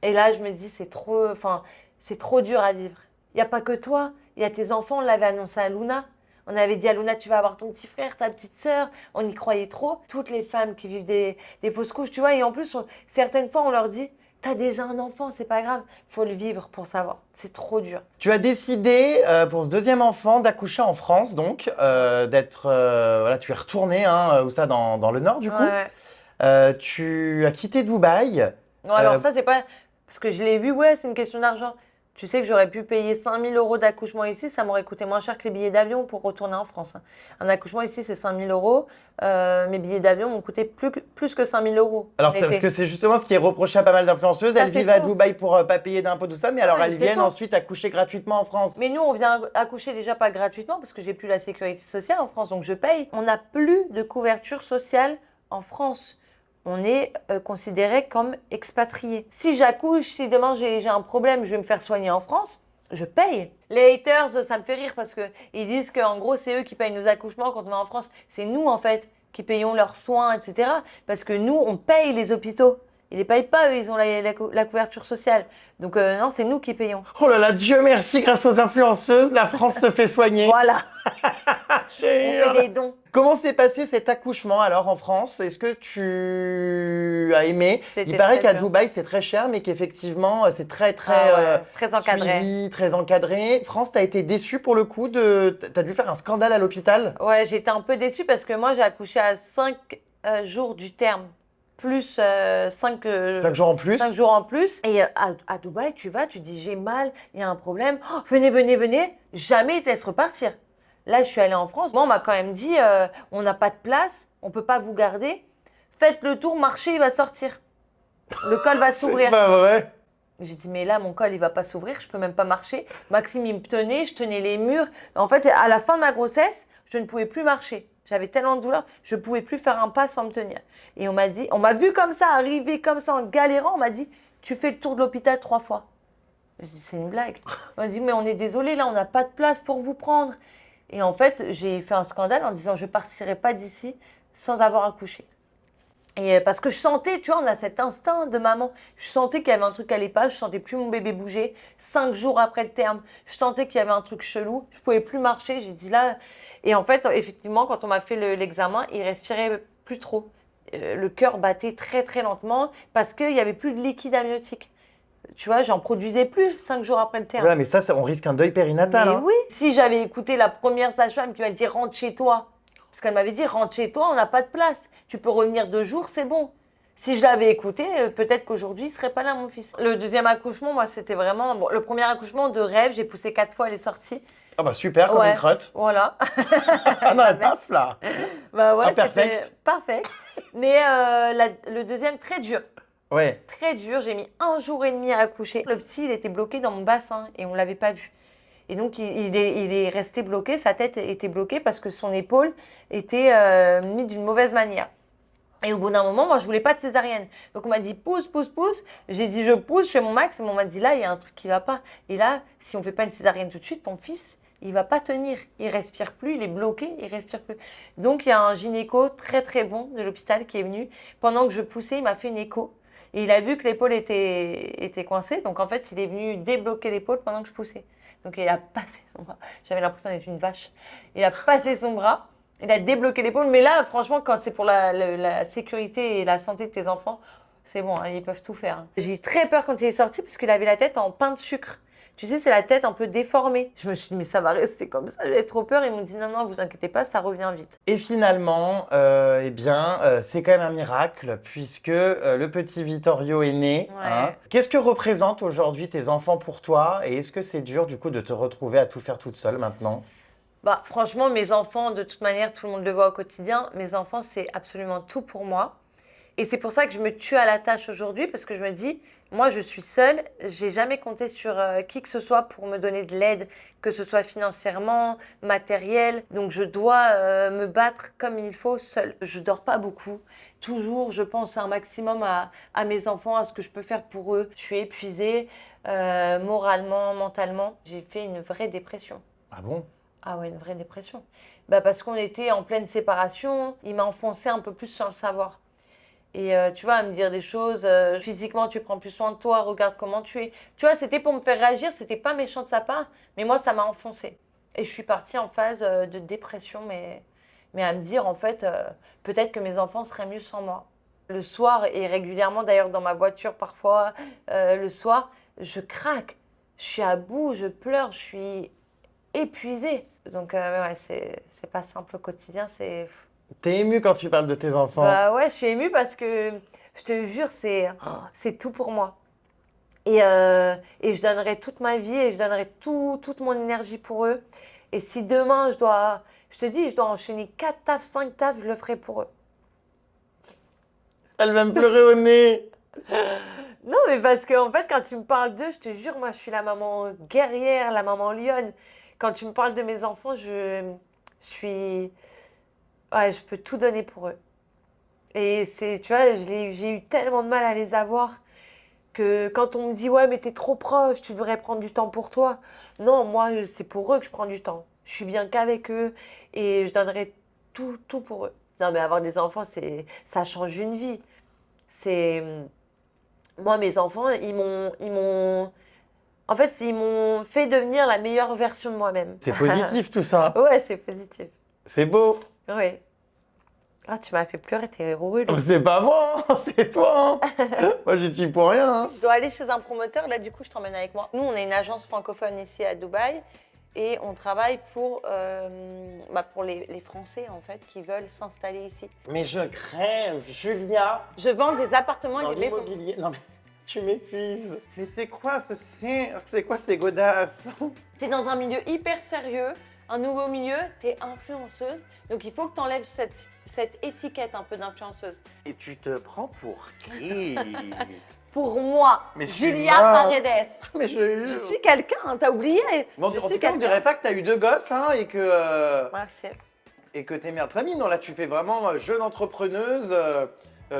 Et là je me dis c'est trop dur à vivre. Il n'y a pas que toi, il y a tes enfants, on l'avait annoncé à Luna. On avait dit à Luna, tu vas avoir ton petit frère, ta petite sœur. On y croyait trop. Toutes les femmes qui vivent des fausses couches, tu vois. Et en plus, certaines fois, on leur dit, t'as déjà un enfant, c'est pas grave. Il faut le vivre pour savoir. C'est trop dur. Tu as décidé pour ce deuxième enfant d'accoucher en France, donc tu es retournée, hein, où ça, dans le nord du coup. Ouais. Tu as quitté Dubaï. Non, alors ça, c'est pas... Parce que je l'ai vu, ouais, c'est une question d'argent. Tu sais que j'aurais pu payer 5 000 € d'accouchement ici, ça m'aurait coûté moins cher que les billets d'avion pour retourner en France. Hein. Un accouchement ici, c'est 5 000 €. Mes billets d'avion m'ont coûté plus que 5 000 €. Alors, c'est parce que c'est justement ce qui est reproché à pas mal d'influenceuses. Ça, Elles c'est vivent à faux. Dubaï pour pas payer d'impôts, tout ça, mais alors Ouais, elles c'est viennent faux. ensuite accoucher gratuitement en France. Mais nous, on vient accoucher déjà pas gratuitement parce que j'ai plus la sécurité sociale en France, donc je paye. On n'a plus de couverture sociale en France. On est considéré comme expatrié. Si j'accouche, si demain j'ai un problème, je vais me faire soigner en France, je paye. Les haters, ça me fait rire parce qu'ils disent qu'en gros, c'est eux qui payent nos accouchements quand on est en France. C'est nous, en fait, qui payons leurs soins, etc. Parce que nous, on paye les hôpitaux. Ils ne les payent pas, eux, ils ont la couverture sociale. Donc non, c'est nous qui payons. Oh là là, Dieu merci, grâce aux influenceuses, la France se fait soigner. Voilà, on Jure. fait des dons. Comment s'est passé cet accouchement alors en France? Est-ce que tu as aimé? C'était Il paraît très qu'à dur. Dubaï c'est très cher, mais qu'effectivement c'est très Très encadré. suivi, très encadré. France, t'as été déçue pour le coup t'as dû faire un scandale à l'hôpital? Ouais, j'étais un peu déçue parce que moi, j'ai accouché à 5 jours du terme, plus 5 5 jours en plus. 5 jours en plus. Et à Dubaï, tu vas, tu dis j'ai mal, il y a un problème. Oh, venez, venez, venez. Jamais ils te laissent repartir. Là, je suis allée en France. Moi, on m'a quand même dit on n'a pas de place, on peut pas vous garder. Faites le tour, marchez, il va sortir. Le col va C'est s'ouvrir. pas vrai. J'ai dit, mais là, mon col, il va pas s'ouvrir, je peux même pas marcher. Maxime, il me tenait, je tenais les murs. En fait, à la fin de ma grossesse, je ne pouvais plus marcher. J'avais tellement de douleur, je ne pouvais plus faire un pas sans me tenir. Et on m'a vu comme ça, arriver comme ça, en galérant. On m'a dit, tu fais le tour de l'hôpital 3 fois. Je dis, c'est une blague. On m'a dit, mais on est désolé, là, on n'a pas de place pour vous prendre. Et en fait, j'ai fait un scandale en disant, je ne partirai pas d'ici sans avoir accouché. Et parce que je sentais, tu vois, on a cet instinct de maman. Je sentais qu'il y avait un truc qui allait pas. Je sentais plus mon bébé bouger. 5 jours après le terme, je sentais qu'il y avait un truc chelou. Je pouvais plus marcher. J'ai dit là. Et en fait, effectivement, quand on m'a fait l'examen, il respirait plus trop. Le cœur battait très très lentement parce qu'il y avait plus de liquide amniotique. Tu vois, j'en produisais plus 5 jours après le terme. Voilà, mais ça, on risque un deuil périnatal. Mais hein. oui. Si j'avais écouté la première sage-femme qui m'a dit rentre chez toi. Parce qu'elle m'avait dit, rentre chez toi, on n'a pas de place. Tu peux revenir 2 jours, c'est bon. Si je l'avais écouté, peut-être qu'aujourd'hui, il ne serait pas là, mon fils. Le deuxième accouchement, moi, c'était vraiment... Bon, le premier accouchement de rêve, j'ai poussé 4 fois, elle est sortie. Ah bah super, comme Ouais. une crotte. Voilà. Ah non, paf là. Bah ouais, Ah, perfect. c'était parfait. Mais le deuxième, très dur. Ouais. Très dur. J'ai mis 1 jour et demi à accoucher. Le petit, il était bloqué dans mon bassin et on ne l'avait pas vu. Et donc, il est resté bloqué, sa tête était bloquée parce que son épaule était mise d'une mauvaise manière. Et au bout d'un moment, moi, je voulais pas de césarienne. Donc, on m'a dit pousse, pousse, pousse. J'ai dit je pousse, je fais mon max. Mais on m'a dit là, il y a un truc qui va pas. Et là, si on fait pas une césarienne tout de suite, ton fils, il va pas tenir. Il respire plus, il est bloqué, il respire plus. Donc, il y a un gynéco très, très bon de l'hôpital qui est venu. Pendant que je poussais, il m'a fait une écho. Et il a vu que l'épaule était coincée. Donc, en fait, il est venu débloquer l'épaule pendant que je poussais. Donc, il a passé son bras. J'avais l'impression d'être une vache. Il a passé son bras. Il a débloqué l'épaule. Mais là, franchement, quand c'est pour la sécurité et la santé de tes enfants, c'est bon, hein, ils peuvent tout faire. J'ai eu très peur quand il est sorti parce qu'il avait la tête en pain de sucre. Tu sais, c'est la tête un peu déformée. Je me suis dit, mais ça va rester comme ça. J'avais trop peur. Ils m'ont dit, non, non, vous inquiétez pas, ça revient vite. Et finalement, c'est quand même un miracle puisque le petit Vittorio est né. Ouais. Hein. Qu'est-ce que représentent aujourd'hui tes enfants pour toi et est-ce que c'est dur du coup de te retrouver à tout faire toute seule maintenant? Bah, franchement, mes enfants, de toute manière, tout le monde le voit au quotidien. Mes enfants, c'est absolument tout pour moi. Et c'est pour ça que je me tue à la tâche aujourd'hui parce que je me dis, moi, je suis seule. J'ai jamais compté sur qui que ce soit pour me donner de l'aide, que ce soit financièrement, matériel. Donc, je dois me battre comme il faut seule. Je dors pas beaucoup. Toujours, je pense un maximum à mes enfants, à ce que je peux faire pour eux. Je suis épuisée moralement, mentalement. J'ai fait une vraie dépression. Ah bon? Ah ouais, une vraie dépression. Bah parce qu'on était en pleine séparation. Il m'a enfoncé un peu plus sans le savoir. Et tu vois, à me dire des choses, physiquement, tu prends plus soin de toi, regarde comment tu es. Tu vois, c'était pour me faire réagir, c'était pas méchant de sa part, mais moi, ça m'a enfoncé. Et je suis partie en phase de dépression, mais à me dire, en fait, peut-être que mes enfants seraient mieux sans moi. Le soir, et régulièrement d'ailleurs dans ma voiture parfois, le soir, je craque. Je suis à bout, je pleure, je suis épuisée. Donc, ouais, c'est pas simple au quotidien, c'est... T'es émue quand tu parles de tes enfants. Bah ouais, je suis émue parce que, je te jure, c'est tout pour moi. Et je donnerai toute ma vie et je donnerai toute mon énergie pour eux. Et si demain, je te dis, je dois enchaîner 4 tafs, 5 tafs, je le ferai pour eux. Elle va me pleurer au nez. Non, mais parce que en fait, quand tu me parles d'eux, je te jure, moi, je suis la maman guerrière, la maman lionne. Quand tu me parles de mes enfants, je suis... Ouais, je peux tout donner pour eux. Et c'est, tu vois, j'ai eu tellement de mal à les avoir que quand on me dit, ouais, mais t'es trop proche, tu devrais prendre du temps pour toi. Non, moi, c'est pour eux que je prends du temps. Je suis bien qu'avec eux et je donnerai tout pour eux. Non, mais avoir des enfants, ça change une vie. C'est... Moi, mes enfants, en fait, ils m'ont fait devenir la meilleure version de moi-même. C'est positif tout ça. Ouais, c'est positif. C'est beau. Oui. Ah, tu m'as fait pleurer, t'es rouge. C'est pas moi, c'est toi. Hein. Moi, j'y suis pour rien. Hein. Je dois aller chez un promoteur, là, du coup, je t'emmène avec moi. Nous, on est une agence francophone ici à Dubaï et on travaille pour les Français, en fait, qui veulent s'installer ici. Mais je crève, Julia. Je vends des appartements Dans et des maisons. l'immobilier. Non, mais tu m'épuises. Mais c'est quoi ce cirque? C'est quoi ces godasses? T'es dans un milieu hyper sérieux, un nouveau milieu, t'es influenceuse, donc il faut que t'enlèves cette étiquette un peu d'influenceuse. Et tu te prends pour qui? Pour moi, Mais je Julia suis là. Paredes. Mais Je suis quelqu'un, hein, t'as oublié? Bon, en Je tout suis cas, on quelqu'un. dirait pas que t'as eu 2 gosses hein, Merci. et que t'es mère de famille. Non, là, tu fais vraiment jeune entrepreneuse,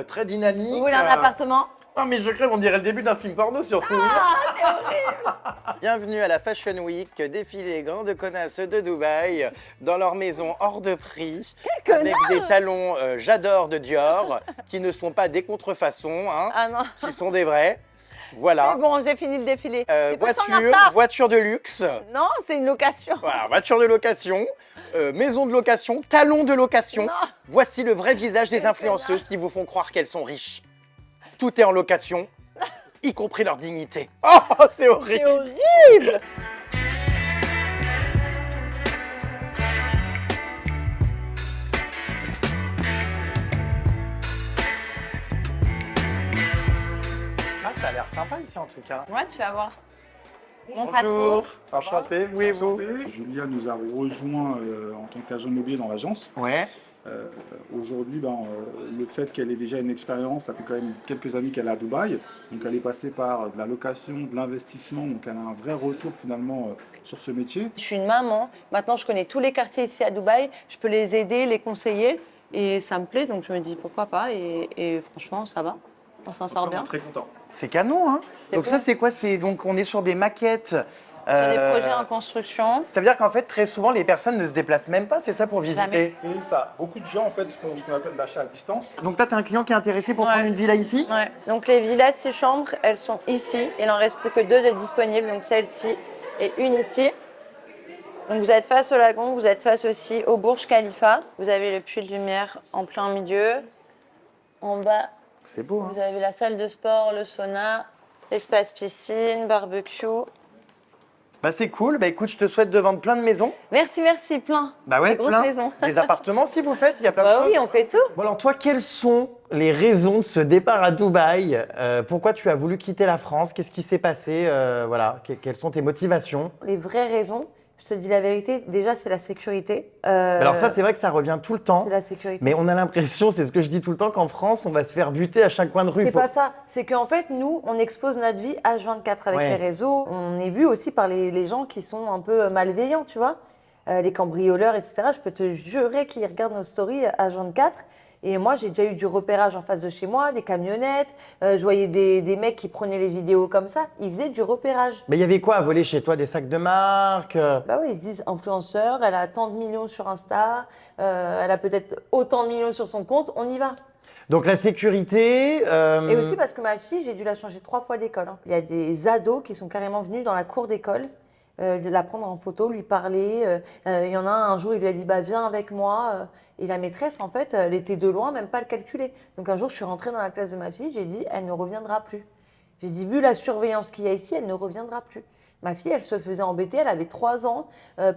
très dynamique. Vous voulez un appartement? Non, mais je crève, on dirait le début d'un film porno surtout. Bienvenue à la Fashion Week, défilé grande connasse de Dubaï, dans leur maison hors de prix, avec des talons j'adore de Dior, qui ne sont pas des contrefaçons, hein, Ah non. qui sont des vrais. Voilà. C'est bon, j'ai fini le défilé. T'es pas en Voiture, retard. voiture de luxe, Non, c'est une location. voilà, voiture de location, maison de location, talons de location. Non. Voici le vrai visage des Quel influenceuses qui vous font croire qu'elles sont riches. Tout est en location, y compris leur dignité. Oh, c'est horrible. C'est horrible. Ah, ça a l'air sympa ici en tout cas. Ouais, tu vas voir. Mon patron. Bonjour, enchanté, oui et vous? Julia nous a rejoint en tant qu'agent immobilier dans l'agence. Ouais. Aujourd'hui, le fait qu'elle ait déjà une expérience, ça fait quand même quelques années qu'elle est à Dubaï. Donc elle est passée par de la location, de l'investissement, donc elle a un vrai retour finalement sur ce métier. Je suis une maman. Maintenant, je connais tous les quartiers ici à Dubaï. Je peux les aider, les conseiller. Et ça me plaît, donc je me dis pourquoi pas. Et franchement, ça va. On s'en sort bien. Très content. C'est canon, hein. C'est Donc cool. ça, c'est quoi? Donc on est sur des maquettes. Sur des projets en construction. Ça veut dire qu'en fait, très souvent, les personnes ne se déplacent même pas, c'est ça, pour visiter? Jamais. C'est ça. Beaucoup de gens en fait font ce qu'on appelle l'achat à distance. Donc toi, tu as un client qui est intéressé pour Ouais. prendre une villa ici? Ouais. Donc les villas 6 chambres, elles sont ici. Il en reste plus que 2 de disponibles, donc celle-ci et une ici. Donc vous êtes face au lagon, vous êtes face aussi au Burj Khalifa. Vous avez le puits de lumière en plein milieu. En bas, C'est beau, hein. vous avez la salle de sport, le sauna, l'espace piscine, barbecue. Bah c'est cool. Bah écoute, je te souhaite de vendre plein de maisons. Merci, merci, plein. Bah ouais, Des grosses plein. maisons. Des appartements si vous faites, il y a plein de Bah choses. oui, on fait tout. Bon alors toi, quelles sont les raisons de ce départ à Dubaï? Pourquoi tu as voulu quitter la France? Qu'est-ce qui s'est passé? Voilà, quelles sont tes motivations? Les vraies raisons, je te dis la vérité, déjà c'est la sécurité. Alors ça, c'est vrai que ça revient tout le temps. C'est la sécurité. Mais on a l'impression, c'est ce que je dis tout le temps, qu'en France, on va se faire buter à chaque coin de rue. C'est Faut- pas ça. C'est qu'en fait, nous, on expose notre vie H24 avec Ouais. les réseaux. On est vu aussi par les gens qui sont un peu malveillants, tu vois. Les cambrioleurs, etc. Je peux te jurer qu'ils regardent nos stories H24. Et moi, j'ai déjà eu du repérage en face de chez moi, des camionnettes. Je voyais des mecs qui prenaient les vidéos comme ça. Ils faisaient du repérage. Mais il y avait quoi à voler chez toi? Des sacs de marque? Bah oui, ils se disent influenceur, elle a tant de millions sur Insta, elle a peut-être autant de millions sur son compte, on y va. Donc la sécurité. Et aussi parce que ma fille, j'ai dû la changer 3 fois d'école. Hein. Il y a des ados qui sont carrément venus dans la cour d'école, la prendre en photo, lui parler. Il y en a un jour, il lui a dit bah, viens avec moi. Et la maîtresse, en fait, elle était de loin, même pas le calculer. Donc un jour, je suis rentrée dans la classe de ma fille, j'ai dit elle ne reviendra plus. J'ai dit vu la surveillance qu'il y a ici, elle ne reviendra plus. Ma fille, elle se faisait embêter, elle avait 3 ans,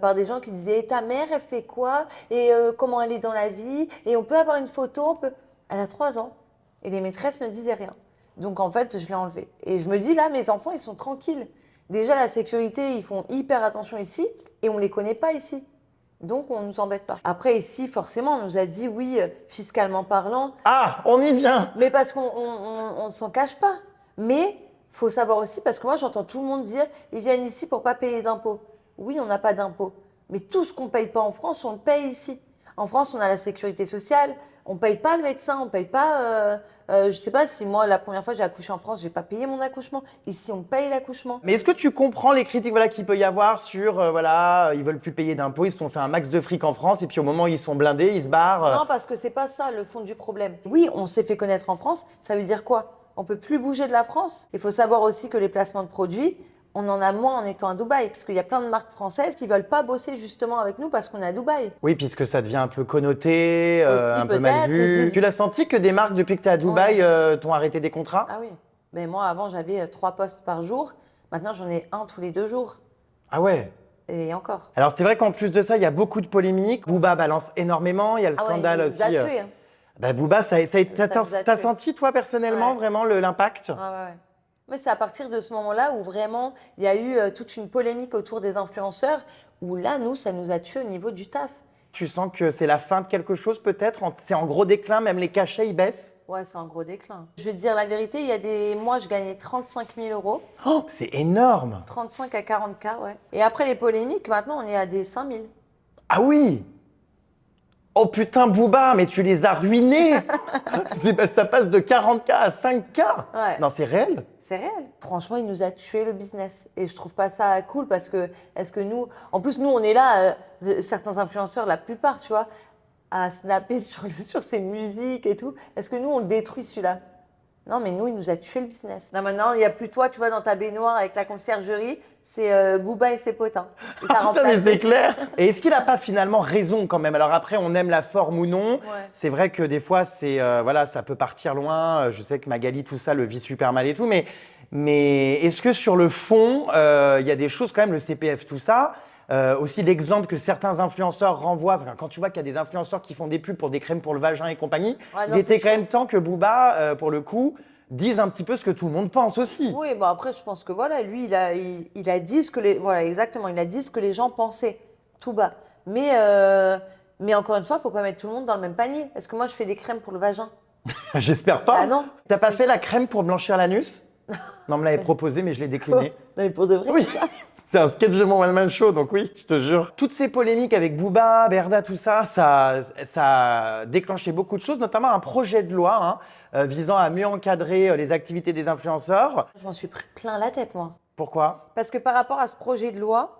par des gens qui disaient ta mère, elle fait quoi? Et comment elle est dans la vie? Et on peut avoir une photo, on peut... Elle a 3 ans et les maîtresses ne disaient rien. Donc en fait, je l'ai enlevée. Et je me dis là, mes enfants, ils sont tranquilles. Déjà, la sécurité, ils font hyper attention ici et on ne les connaît pas ici. Donc on ne nous embête pas. Après, ici, forcément, on nous a dit oui, fiscalement parlant, Ah, on y vient. mais parce qu'on ne s'en cache pas. Mais il faut savoir aussi, parce que moi, j'entends tout le monde dire ils viennent ici pour ne pas payer d'impôts. Oui, on n'a pas d'impôts. Mais tout ce qu'on ne paye pas en France, on le paye ici. En France, on a la sécurité sociale, on ne paye pas le médecin, on ne paye pas. Je ne sais pas si moi, la première fois j'ai accouché en France, je n'ai pas payé mon accouchement. Ici, on paye l'accouchement. Mais est-ce que tu comprends les critiques voilà, qu'il peut y avoir sur, voilà, ils veulent plus payer d'impôts, ils se sont fait un max de fric en France et puis au moment où ils sont blindés, ils se barrent. Non, parce que c'est pas ça le fond du problème. Oui, on s'est fait connaître en France, ça veut dire quoi? On peut plus bouger de la France. Il faut savoir aussi que les placements de produits, on en a moins en étant à Dubaï, parce qu'il y a plein de marques françaises qui veulent pas bosser justement avec nous parce qu'on est à Dubaï. Oui, puisque ça devient un peu connoté, Aussi, un peu mal peut-être, vu. ils se disent- Tu l'as senti que des marques, depuis que tu es à Dubaï, t'ont arrêté des contrats? Ah oui. Mais moi, avant, j'avais 3 postes par jour. Maintenant, j'en ai 1 tous les 2 jours. Ah ouais. Et encore. Alors c'est vrai qu'en plus de ça, il y a beaucoup de polémiques. Booba balance énormément, il y a le Ah ouais, scandale il nous a aussi. tués, hein. Bah, Booba, nous a t'as tués. senti toi personnellement Ouais. vraiment l'impact? Ouais, ouais, ouais. Mais c'est à partir de ce moment-là où vraiment il y a eu toute une polémique autour des influenceurs, où là, nous, ça nous a tués au niveau du taf. Tu sens que c'est la fin de quelque chose peut-être? C'est en gros déclin, même les cachets ils baissent? Ouais, c'est un gros déclin. Je vais te dire la vérité, il y a des mois, je gagnais 35 000 euros, Oh, c'est énorme! 35 à 40 K, ouais. Et après les polémiques, maintenant, on est à des 5 000. Ah oui! Oh putain, Booba, mais tu les as ruinés! Ça passe de 40K à 5K! Ouais. Non, c'est réel? C'est réel. Franchement, il nous a tué le business. Et je trouve pas ça cool parce que, est-ce que nous. En plus, nous, on est là, certains influenceurs, la plupart, tu vois, à snapper sur ses musiques et tout. Est-ce que nous, on le détruit celui-là? Non, mais nous, il nous a tué le business. Là, maintenant, il n'y a plus toi, tu vois, dans ta baignoire avec la conciergerie. C'est Booba et ses potins. Il t'a Putain, mais remplacé. c'est clair! Et est-ce qu'il n'a pas finalement raison quand même? Alors après, on aime la forme ou non. Ouais. C'est vrai que des fois, voilà, ça peut partir loin. Je sais que Magali, tout ça, le vit super mal et tout. Mais est-ce que sur le fond, il y a des choses quand même, le CPF, tout ça, aussi l'exemple que certains influenceurs renvoient, enfin, quand tu vois qu'il y a des influenceurs qui font des pubs pour des crèmes pour le vagin et compagnie, Ouais, non, il était c'est quand chaud. même temps que Booba, pour le coup, dise un petit peu ce que tout le monde pense aussi. Oui, bon après, je pense que voilà, lui, il a dit ce que les, voilà, exactement, il a dit ce que les gens pensaient, tout bas. Mais encore une fois, faut pas mettre tout le monde dans le même panier. Est-ce que moi, je fais des crèmes pour le vagin? J'espère pas. Ah non. T'as pas C'est- fait la crème pour blanchir l'anus? Non, on me l'avait proposé, mais je l'ai décliné. Non, mais pour de vrai. Oui. C'est un sketch de mon one-man show, donc oui, je te jure. Toutes ces polémiques avec Booba, Berda, tout ça, ça a déclenché beaucoup de choses, notamment un projet de loi visant à mieux encadrer les activités des influenceurs. Je m'en suis pris plein la tête, moi. Pourquoi? Parce que par rapport à ce projet de loi,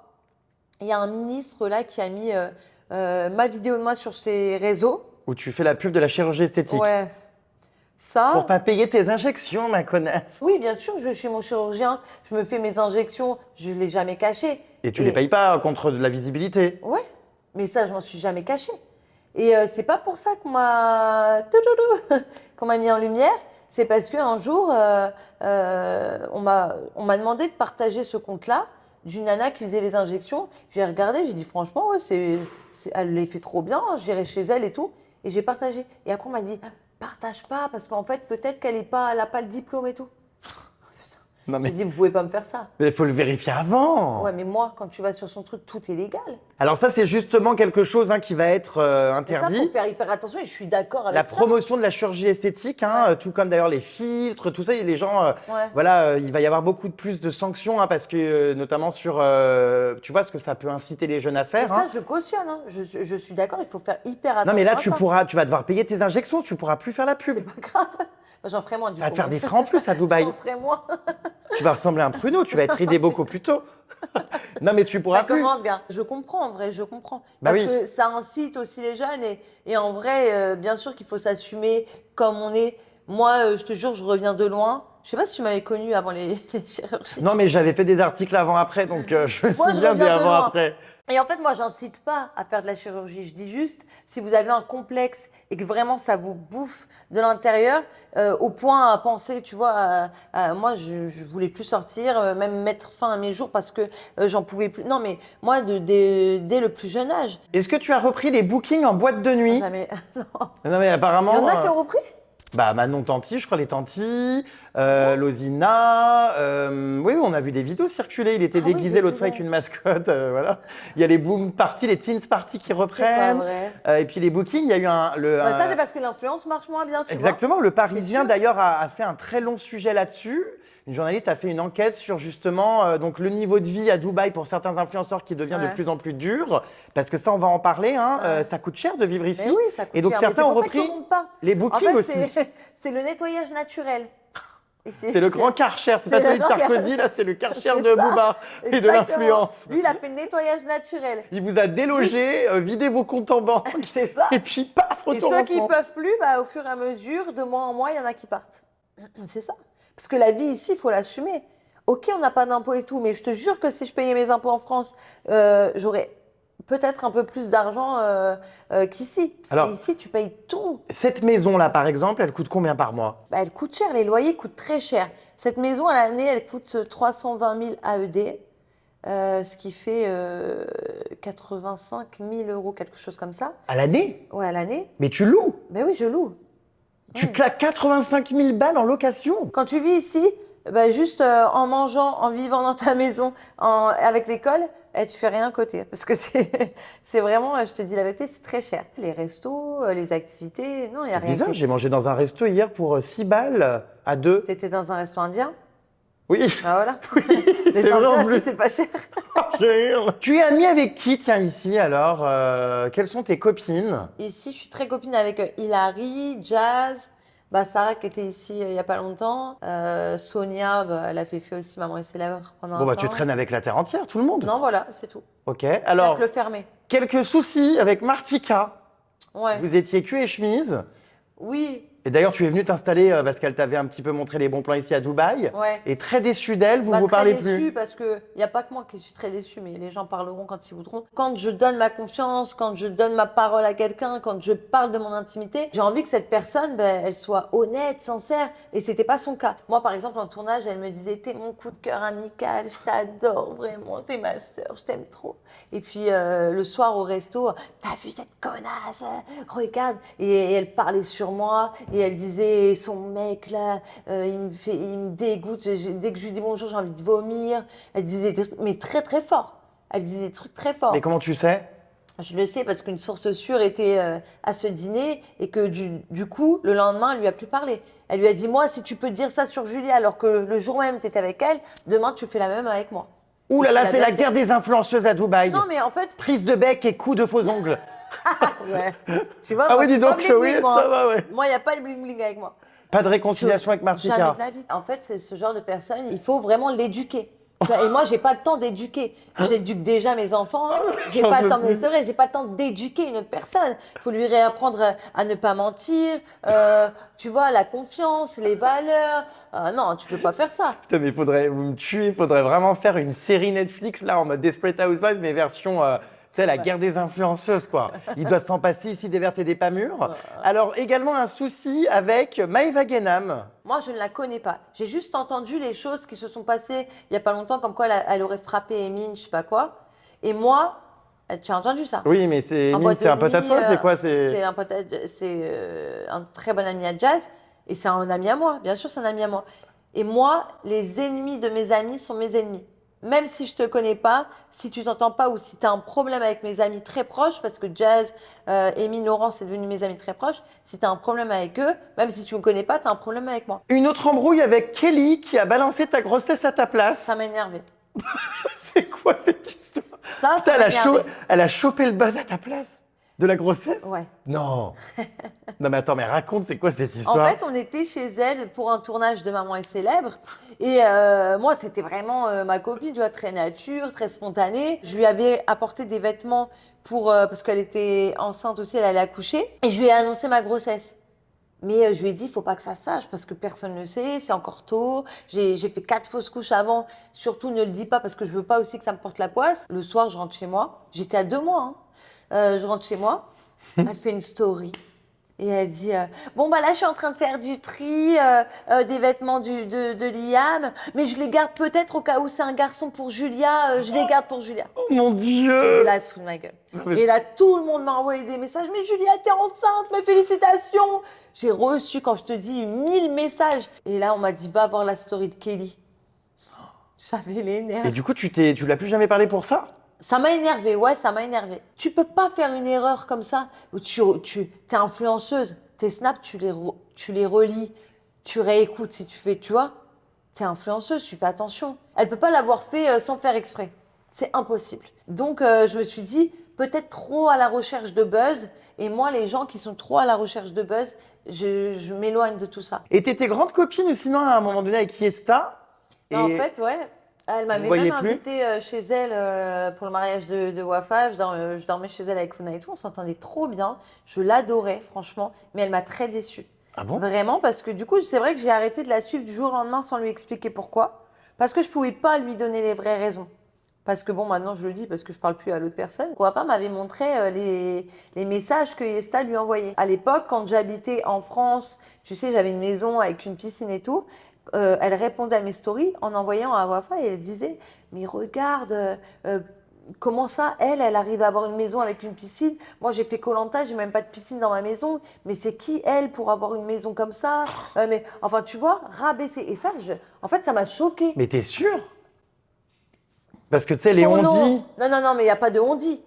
il y a un ministre là qui a mis ma vidéo de moi sur ses réseaux. Où tu fais la pub de la chirurgie esthétique. Ouais. Ça. Pour pas payer tes injections, ma connasse. Oui, bien sûr, je vais chez mon chirurgien, je me fais mes injections, je ne l'ai jamais caché. Et tu les payes pas contre de la visibilité. Ouais, mais ça, je m'en suis jamais caché. Et c'est pas pour ça qu'on m'a qu'on m'a mis en lumière. C'est parce qu'un jour, on m'a demandé de partager ce compte-là d'une nana qui faisait les injections. J'ai regardé, j'ai dit franchement, ouais, elle les fait trop bien, j'irai chez elle et tout. Et j'ai partagé. Et après, on m'a dit, partage pas, parce qu'en fait, peut-être qu'elle n'a pas le diplôme et tout. Non mais J'ai dit, vous pouvez pas me faire ça. il faut le vérifier avant. Ouais, mais moi, quand tu vas sur son truc, tout est légal. Alors ça, c'est justement quelque chose qui va être Et ça, interdit. faut faire hyper attention et je suis d'accord avec La ça. promotion de la chirurgie esthétique, tout comme d'ailleurs les filtres, tout ça, et les gens, Ouais. voilà, il va y avoir beaucoup de plus de sanctions parce que notamment sur, tu vois, ce que ça peut inciter les jeunes à Et faire. ça, je cautionne. Je suis d'accord, il faut faire hyper attention. Non mais là, à ça. tu vas devoir payer tes injections, tu pourras plus faire la pub. C'est pas grave. J'en ferai moins du Ça va coup. te faire des frais en plus à Dubaï. J'en ferai moins. Tu vas ressembler à un pruneau, tu vas être ridé beaucoup plus tôt. Non mais tu pourras Ça plus. commence, gars. Je comprends, en vrai, je comprends. Bah Parce oui. que ça incite aussi les jeunes. Et en vrai, bien sûr qu'il faut s'assumer comme on est. Moi, je te jure, je reviens de loin. Je sais pas si tu m'avais connu avant les chirurgies. Non mais j'avais fait des articles avant-après, donc je me Moi, je souviens des reviens de loin. avant-après. Et en fait, moi, j'incite pas à faire de la chirurgie. Je dis juste, si vous avez un complexe et que vraiment ça vous bouffe de l'intérieur, au point à penser, tu vois, moi, je voulais plus sortir, même mettre fin à mes jours parce que j'en pouvais plus. Non, mais moi, dès le plus jeune âge, Est-ce que tu as repris les bookings en boîte de nuit? jamais. Non. Non mais apparemment. Il y en a qui ont repris? Bah Manon Tanti, je crois les Tanti, Lozina, oui, on a vu des vidéos circuler, il était Ah oui, déguisé j'ai l'autre vu fois ça. avec une mascotte, voilà. Il y a les boom parties, les teens parties qui C'est pas reprennent, vrai. et puis les bookings, il y a eu Bah, ça, c'est parce que l'influence marche moins bien, tu vois. exactement, le Parisien sûr. d'ailleurs a fait un très long sujet là-dessus. Une journaliste a fait une enquête sur justement donc le niveau de vie à Dubaï pour certains influenceurs qui devient de Ouais. plus en plus dur, parce que ça on va en parler, ça coûte cher de vivre ici. Mais oui, ça coûte et donc cher. Mais certains c'est ont pour ça que repris tout le monde part. les En bookings fait, aussi. c'est le nettoyage naturel. Et C'est le grand Karcher, c'est pas c'est celui de le grand Sarkozy, là c'est le Karcher C'est de ça. Booba et de Exactement. l'influence. Lui, il a fait le nettoyage naturel. Il vous a délogé, vidé vos comptes en banque, C'est ça. et puis paf, Et retour ceux en qui France. peuvent plus, bah, au fur et à mesure, de mois en mois, il y en a qui partent. C'est ça. Parce que la vie ici, il faut l'assumer. Ok, on n'a pas d'impôts et tout, mais je te jure que si je payais mes impôts en France, j'aurais peut-être un peu plus d'argent qu'ici. Parce Alors- qu'ici, tu payes tout. Cette maison-là, par exemple, elle coûte combien par mois? Bah, elle coûte cher, les loyers coûtent très cher. Cette maison, à l'année, elle coûte 320 000 AED, ce qui fait 85 000 euros, quelque chose comme ça. À l'année? Ouais, à l'année. Mais tu loues? Ben oui, je loue. Tu Ouais. claques 85 000 balles en location? Quand tu vis ici, bah, juste en mangeant, en vivant dans ta maison, avec l'école, tu fais rien à côté. Parce que c'est vraiment, je te dis la vérité, c'est très cher. Les restos, les activités, non, il n'y a C'est rien. bizarre, j'ai mangé dans un resto hier pour 6 balles à 2. Tu étais dans un resto indien? Oui, Bah voilà. c'est Les vrai en Indiens, plus. c'est pas cher. Tu es amie avec qui, tiens, ici alors quelles sont tes copines? Ici, je suis très copine avec Hilary, Jazz, bah, Sarah qui était ici il n'y a pas longtemps, Sonia, bah, elle a fait aussi Maman et ses lèvres pendant Bon, un bah temps. tu traînes avec la terre entière, tout le monde. Non, voilà, c'est tout. Ok, alors, Cercle fermé. quelques soucis avec Martika. Ouais. Vous étiez cul et chemise. Oui, Et d'ailleurs, tu es venue t'installer parce qu'elle t'avait un petit peu montré les bons plans ici à Dubaï. ouais. Et très déçue d'elle, vous Pas vous très parlez déçue plus. parce qu'il n'y a pas que moi qui suis très déçue, mais les gens parleront quand ils voudront. Quand je donne ma confiance, quand je donne ma parole à quelqu'un, quand je parle de mon intimité, j'ai envie que cette personne, ben, elle soit honnête, sincère, et c'était pas son cas. Moi, par exemple, en tournage, elle me disait « T'es mon coup de cœur amical, je t'adore vraiment, t'es ma sœur, je t'aime trop. » Et puis le soir au resto, « T'as vu cette connasse? Regarde !» Et elle parlait sur moi, et elle disait « Son mec là, il me dégoûte, dès que je lui dis bonjour, j'ai envie de vomir. » Elle disait des trucs, mais très très fort. Elle disait des trucs très forts. Mais comment tu sais? Je le sais parce qu'une source sûre était à ce dîner et que du coup, le lendemain, elle lui a plus parlé. Elle lui a dit, moi, si tu peux dire ça sur Julie alors que le jour même, tu étais avec elle, demain, tu fais la même avec moi. Ouh là là, Il y a c'est la bien- guerre des influenceuses à Dubaï. Non, mais en fait, Prise de bec et coups de faux ongles. ouais. Tu vois, Ah moi, oui, dis c'est pas donc, bling oui, bling, moi. ça va, ouais. Moi, il n'y a pas de bling-bling avec moi. Pas de réconciliation avec Jamais Martika. de la vie. En fait, c'est ce genre de personne, il faut vraiment l'éduquer. Tu vois, et moi, j'ai pas le temps d'éduquer. J'éduque déjà mes enfants. J'ai J'en pas peux le temps, mais plus. c'est vrai, j'ai pas le temps d'éduquer une autre personne. Il faut lui réapprendre à ne pas mentir. Tu vois, la confiance, les valeurs. Non, tu peux pas faire ça. Putain, mais vous me tuez, faudrait vraiment faire une série Netflix là en mode Desperate Housewives, mais version, tu sais, la guerre des influenceuses quoi. Il doit s'en passer ici des vertes et des pas mûres. Alors, également un souci avec Maëva Guénam. Moi, je ne la connais pas. J'ai juste entendu les choses qui se sont passées il y a pas longtemps, comme quoi elle aurait frappé Emine, je sais pas quoi. Et moi, tu as entendu ça? Oui, mais c'est En boîte c'est un de pote à nuit, toi, c'est quoi? C'est un pote c'est un très bon ami à Jazz et c'est un ami à moi. Bien sûr, c'est un ami à moi. Et moi, les ennemis de mes amis sont mes ennemis. Même si je te connais pas, si tu t'entends pas ou si tu as un problème avec mes amis très proches, parce que Jazz, Émile, Laurent, c'est devenu mes amis très proches, si tu as un problème avec eux, même si tu me connais pas, tu as un problème avec moi. Une autre embrouille avec Kelly qui a balancé ta grossesse à ta place. Ça m'a énervé. C'est quoi cette histoire? Ça Putain, m'a énervé. elle a chopé le buzz à ta place de la grossesse? Ouais. Non. Non mais attends, mais raconte, c'est quoi cette histoire? En fait, on était chez elle pour un tournage de Maman est célèbre. Et moi, c'était vraiment ma copine, tu vois, très nature, très spontanée. Je lui avais apporté des vêtements parce qu'elle était enceinte aussi, elle allait accoucher. Et je lui ai annoncé ma grossesse. Mais je lui ai dit, il faut pas que ça se sache parce que personne ne le sait, c'est encore tôt. J'ai fait 4 fausses couches avant. Surtout, ne le dis pas parce que je veux pas aussi que ça me porte la poisse. Le soir, je rentre chez moi. J'étais à 2 mois. Hein. Je rentre chez moi. Elle fait une story. Et elle dit bon bah là je suis en train de faire du tri des vêtements de Liam, mais je les garde peut-être au cas où c'est un garçon pour Julia, je les garde pour Julia. Oh mon Et Dieu! là elle se fout de ma gueule. mais Et là tout le monde m'a envoyé des messages, mais Julia t'es enceinte, mes félicitations. J'ai reçu quand je te dis 1000 messages. Et là on m'a dit va voir la story de Kelly. J'avais les nerfs. Et du coup, tu l'as plus jamais parlé pour ça? Ça m'a énervé, ouais, ça m'a énervé. Tu peux pas faire une erreur comme ça où t'es influenceuse, tes snaps, tu les relis, tu réécoutes si tu fais, tu vois. T'es influenceuse, tu fais attention. Elle peut pas l'avoir fait sans faire exprès. C'est impossible. Donc, je me suis dit, peut-être trop à la recherche de buzz. Et moi, les gens qui sont trop à la recherche de buzz, je m'éloigne de tout ça. Et t'étais grande copine sinon à un moment donné avec Fiesta? En fait, ouais. Elle m'avait voyez même plus invitée chez elle pour le mariage de Wafa. Je dormais chez elle avec Luna et tout. On s'entendait trop bien. Je l'adorais, franchement. Mais elle m'a très déçue. Ah bon? Vraiment, parce que du coup, c'est vrai que j'ai arrêté de la suivre du jour au lendemain sans lui expliquer pourquoi. Parce que je ne pouvais pas lui donner les vraies raisons. Parce que bon, maintenant je le dis parce que je parle plus à l'autre personne. Wafa m'avait montré les messages que Yesta lui envoyait. À l'époque, quand j'habitais en France, tu sais, j'avais une maison avec une piscine et tout. Elle répondait à mes stories en envoyant à Wafa et elle disait mais regarde comment ça elle arrive à avoir une maison avec une piscine, moi j'ai fait Koh-Lanta, j'ai même pas de piscine dans ma maison, mais c'est qui elle pour avoir une maison comme ça mais enfin tu vois, rabaisser. Et ça en fait ça m'a choquée. Mais t'es sûre? Parce que tu sais, les Son nom. on-dit. Non, mais il n'y a pas de on-dit.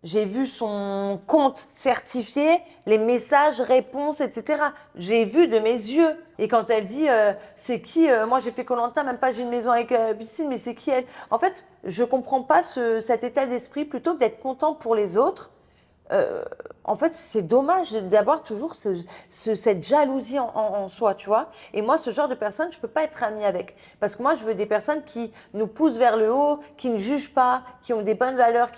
J'ai vu son compte certifié, les messages, réponses, etc. J'ai vu de mes yeux. Et quand elle dit c'est qui moi j'ai fait Koh-Lanta, même pas j'ai une maison avec piscine, mais c'est qui elle? En fait, je comprends pas cet état d'esprit. Plutôt que d'être content pour les autres, en fait, c'est dommage d'avoir toujours cette jalousie en soi, tu vois. Et moi, ce genre de personnes, je peux pas être amie avec. Parce que moi, je veux des personnes qui nous poussent vers le haut, qui ne jugent pas, qui ont des bonnes valeurs.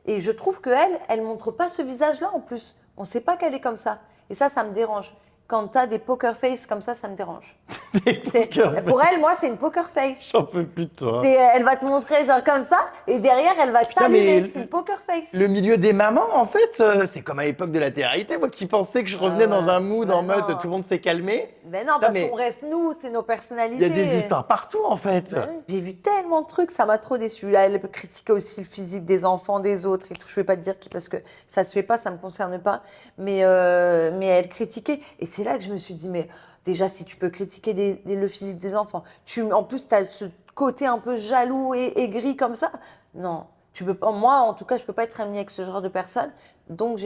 Et je trouve qu'elle, elle montre pas ce visage-là en plus. On sait pas qu'elle est comme ça. Et ça me dérange. Quand tu as des poker face comme ça me dérange. Pour elle, moi, c'est une poker face. J'en peux plus de toi. Elle va te montrer genre comme ça, et derrière, elle va t'allumer. mais C'est une poker face. Le milieu des mamans, en fait, c'est comme à l'époque de la télé-réalité, moi qui pensais que je revenais dans un mood en non. mode tout le monde s'est calmé. Mais non, Putain, parce mais qu'on reste nous, c'est nos Il personnalités. y a des histoires partout, en fait. Ouais. J'ai vu tellement de trucs, ça m'a trop déçue. Là, elle critiquait aussi le physique des enfants, des autres et tout. Je ne vais pas te dire parce que ça se fait pas, ça me concerne pas. Mais elle critiquait. Et c'est là que je me suis dit, mais déjà, si tu peux critiquer le physique des enfants, en plus, tu as ce côté un peu jaloux et aigri comme ça. Non, tu peux pas. Moi, en tout cas, je peux pas être amie avec ce genre de personnes. Donc,